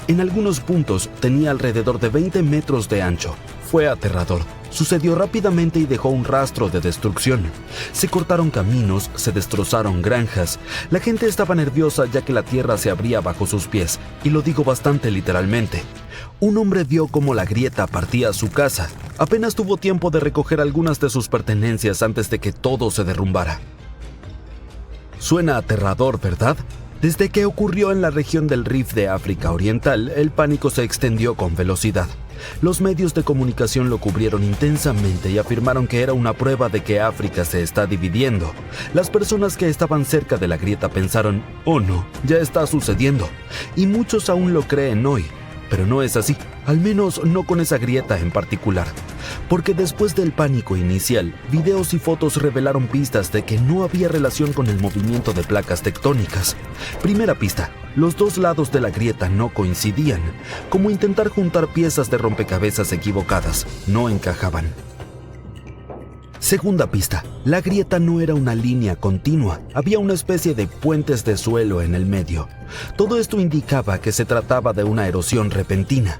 En algunos puntos tenía alrededor de 20 metros de ancho. Fue aterrador. Sucedió rápidamente y dejó un rastro de destrucción. Se cortaron caminos, se destrozaron granjas. La gente estaba nerviosa ya que la tierra se abría bajo sus pies, y lo digo bastante literalmente. Un hombre vio cómo la grieta partía su casa. Apenas tuvo tiempo de recoger algunas de sus pertenencias antes de que todo se derrumbara. Suena aterrador, ¿verdad? Desde que ocurrió en la región del Rift de África Oriental, el pánico se extendió con velocidad. Los medios de comunicación lo cubrieron intensamente y afirmaron que era una prueba de que África se está dividiendo. Las personas que estaban cerca de la grieta pensaron, «Oh no, ya está sucediendo». Y muchos aún lo creen hoy. Pero no es así, al menos no con esa grieta en particular. Porque después del pánico inicial, videos y fotos revelaron pistas de que no había relación con el movimiento de placas tectónicas. Primera pista, los dos lados de la grieta no coincidían, como intentar juntar piezas de rompecabezas equivocadas, no encajaban. Segunda pista, la grieta no era una línea continua, había una especie de puentes de suelo en el medio. Todo esto indicaba que se trataba de una erosión repentina.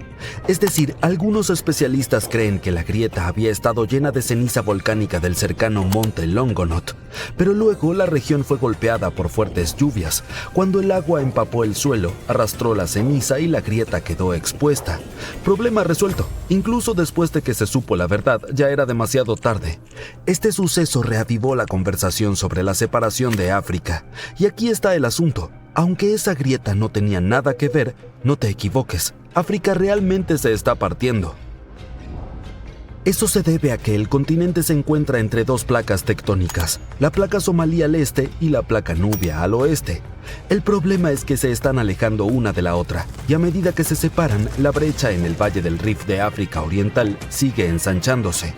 Es decir, algunos especialistas creen que la grieta había estado llena de ceniza volcánica del cercano monte Longonot, pero luego la región fue golpeada por fuertes lluvias. Cuando el agua empapó el suelo, arrastró la ceniza y la grieta quedó expuesta. Problema resuelto. Incluso después de que se supo la verdad, ya era demasiado tarde. Este suceso reavivó la conversación sobre la separación de África. Y aquí está el asunto. Aunque esa grieta no tenía nada que ver, no te equivoques. África realmente se está partiendo. Eso se debe a que el continente se encuentra entre dos placas tectónicas, la placa somalí al este y la placa nubia al oeste. El problema es que se están alejando una de la otra, y a medida que se separan, la brecha en el valle del Rift de África Oriental sigue ensanchándose.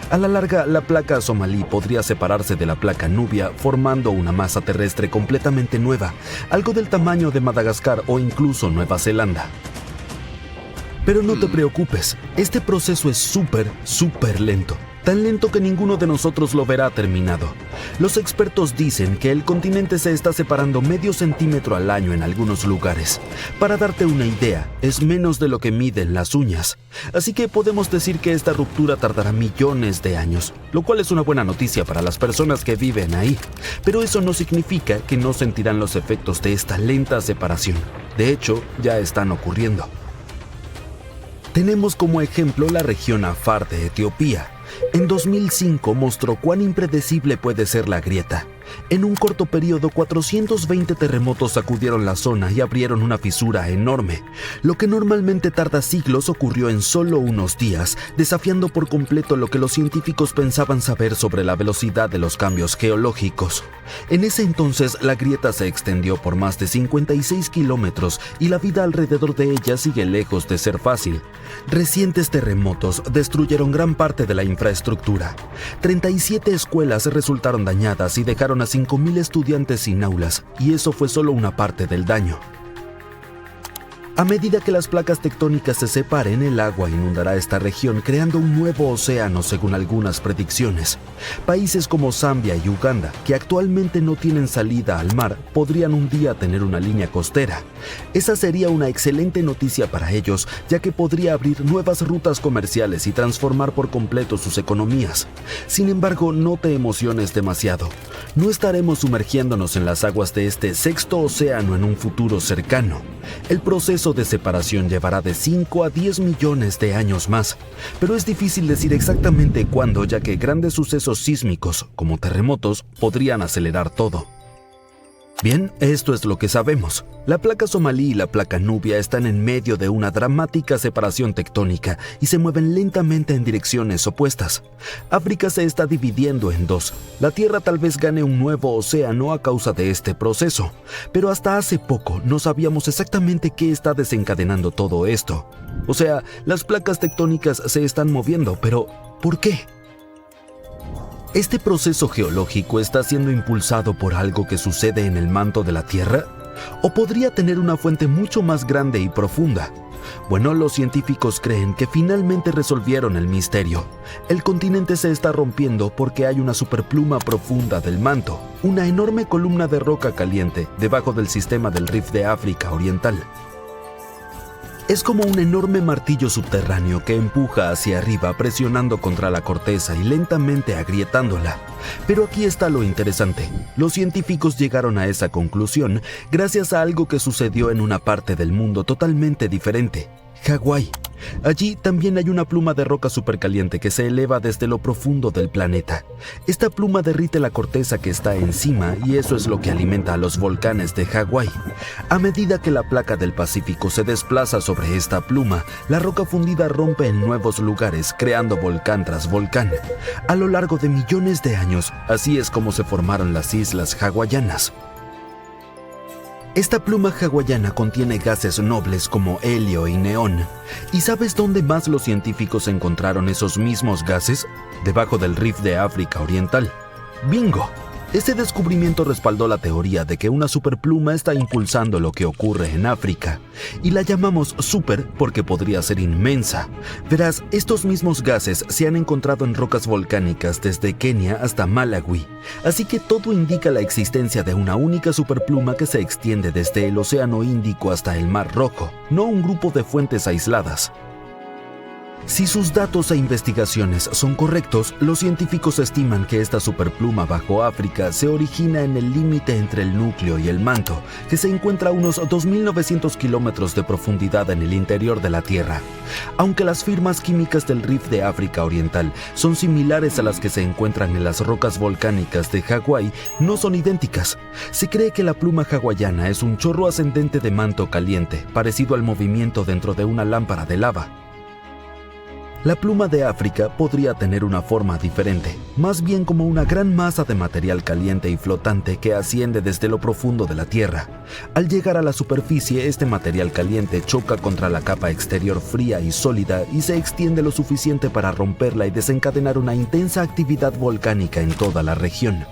A la larga, la placa somalí podría separarse de la placa nubia, formando una masa terrestre completamente nueva, algo del tamaño de Madagascar o incluso Nueva Zelanda. Pero no te preocupes, este proceso es súper lento. Tan lento que ninguno de nosotros lo verá terminado. Los expertos dicen que el continente se está separando medio centímetro al año en algunos lugares. Para darte una idea, es menos de lo que miden las uñas. Así que podemos decir que esta ruptura tardará millones de años, lo cual es una buena noticia para las personas que viven ahí. Pero eso no significa que no sentirán los efectos de esta lenta separación. De hecho, ya están ocurriendo. Tenemos como ejemplo la región Afar de Etiopía. En 2005 mostró cuán impredecible puede ser la grieta. En un corto periodo, 420 terremotos sacudieron la zona y abrieron una fisura enorme. Lo que normalmente tarda siglos ocurrió en solo unos días, desafiando por completo lo que los científicos pensaban saber sobre la velocidad de los cambios geológicos. En ese entonces, la grieta se extendió por más de 56 kilómetros y la vida alrededor de ella sigue lejos de ser fácil. Recientes terremotos destruyeron gran parte de la infraestructura. 37 escuelas resultaron dañadas y dejaron a 5,000 estudiantes sin aulas, y eso fue solo una parte del daño. A medida que las placas tectónicas se separen, el agua inundará esta región, creando un nuevo océano según algunas predicciones. Países como Zambia y Uganda, que actualmente no tienen salida al mar, podrían un día tener una línea costera. Esa sería una excelente noticia para ellos, ya que podría abrir nuevas rutas comerciales y transformar por completo sus economías. Sin embargo, no te emociones demasiado. No estaremos sumergiéndonos en las aguas de este sexto océano en un futuro cercano. El proceso de separación llevará de 5 a 10 millones de años más, pero es difícil decir exactamente cuándo, ya que grandes sucesos sísmicos, como terremotos, podrían acelerar todo. Bien, esto es lo que sabemos. La placa somalí y la placa nubia están en medio de una dramática separación tectónica y se mueven lentamente en direcciones opuestas. África se está dividiendo en dos. La Tierra tal vez gane un nuevo océano a causa de este proceso, pero hasta hace poco no sabíamos exactamente qué está desencadenando todo esto. O sea, las placas tectónicas se están moviendo, pero ¿por qué? ¿Este proceso geológico está siendo impulsado por algo que sucede en el manto de la Tierra? ¿O podría tener una fuente mucho más grande y profunda? Bueno, los científicos creen que finalmente resolvieron el misterio. El continente se está rompiendo porque hay una superpluma profunda del manto, una enorme columna de roca caliente debajo del sistema del Rift de África Oriental. Es como un enorme martillo subterráneo que empuja hacia arriba presionando contra la corteza y lentamente agrietándola. Pero aquí está lo interesante. Los científicos llegaron a esa conclusión gracias a algo que sucedió en una parte del mundo totalmente diferente: Hawái. Allí también hay una pluma de roca supercaliente que se eleva desde lo profundo del planeta. Esta pluma derrite la corteza que está encima y eso es lo que alimenta a los volcanes de Hawái. A medida que la placa del Pacífico se desplaza sobre esta pluma, la roca fundida rompe en nuevos lugares, creando volcán tras volcán. A lo largo de millones de años, así es como se formaron las islas hawaianas. Esta pluma hawaiana contiene gases nobles como helio y neón. ¿Y sabes dónde más los científicos encontraron esos mismos gases? Debajo del Rift de África Oriental. ¡Bingo! Este descubrimiento respaldó la teoría de que una superpluma está impulsando lo que ocurre en África. Y la llamamos super porque podría ser inmensa. Verás, estos mismos gases se han encontrado en rocas volcánicas desde Kenia hasta Malawi. Así que todo indica la existencia de una única superpluma que se extiende desde el Océano Índico hasta el Mar Rojo, no un grupo de fuentes aisladas. Si sus datos e investigaciones son correctos, los científicos estiman que esta superpluma bajo África se origina en el límite entre el núcleo y el manto, que se encuentra a unos 2.900 kilómetros de profundidad en el interior de la Tierra. Aunque las firmas químicas del Rift de África Oriental son similares a las que se encuentran en las rocas volcánicas de Hawái, no son idénticas. Se cree que la pluma hawaiana es un chorro ascendente de manto caliente, parecido al movimiento dentro de una lámpara de lava. La pluma de África podría tener una forma diferente, más bien como una gran masa de material caliente y flotante que asciende desde lo profundo de la Tierra. Al llegar a la superficie, este material caliente choca contra la capa exterior fría y sólida y se extiende lo suficiente para romperla y desencadenar una intensa actividad volcánica en toda la región.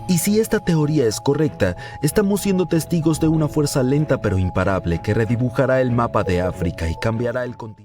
Y si esta teoría es correcta, estamos siendo testigos de una fuerza lenta pero imparable que redibujará el mapa de África y cambiará el continente.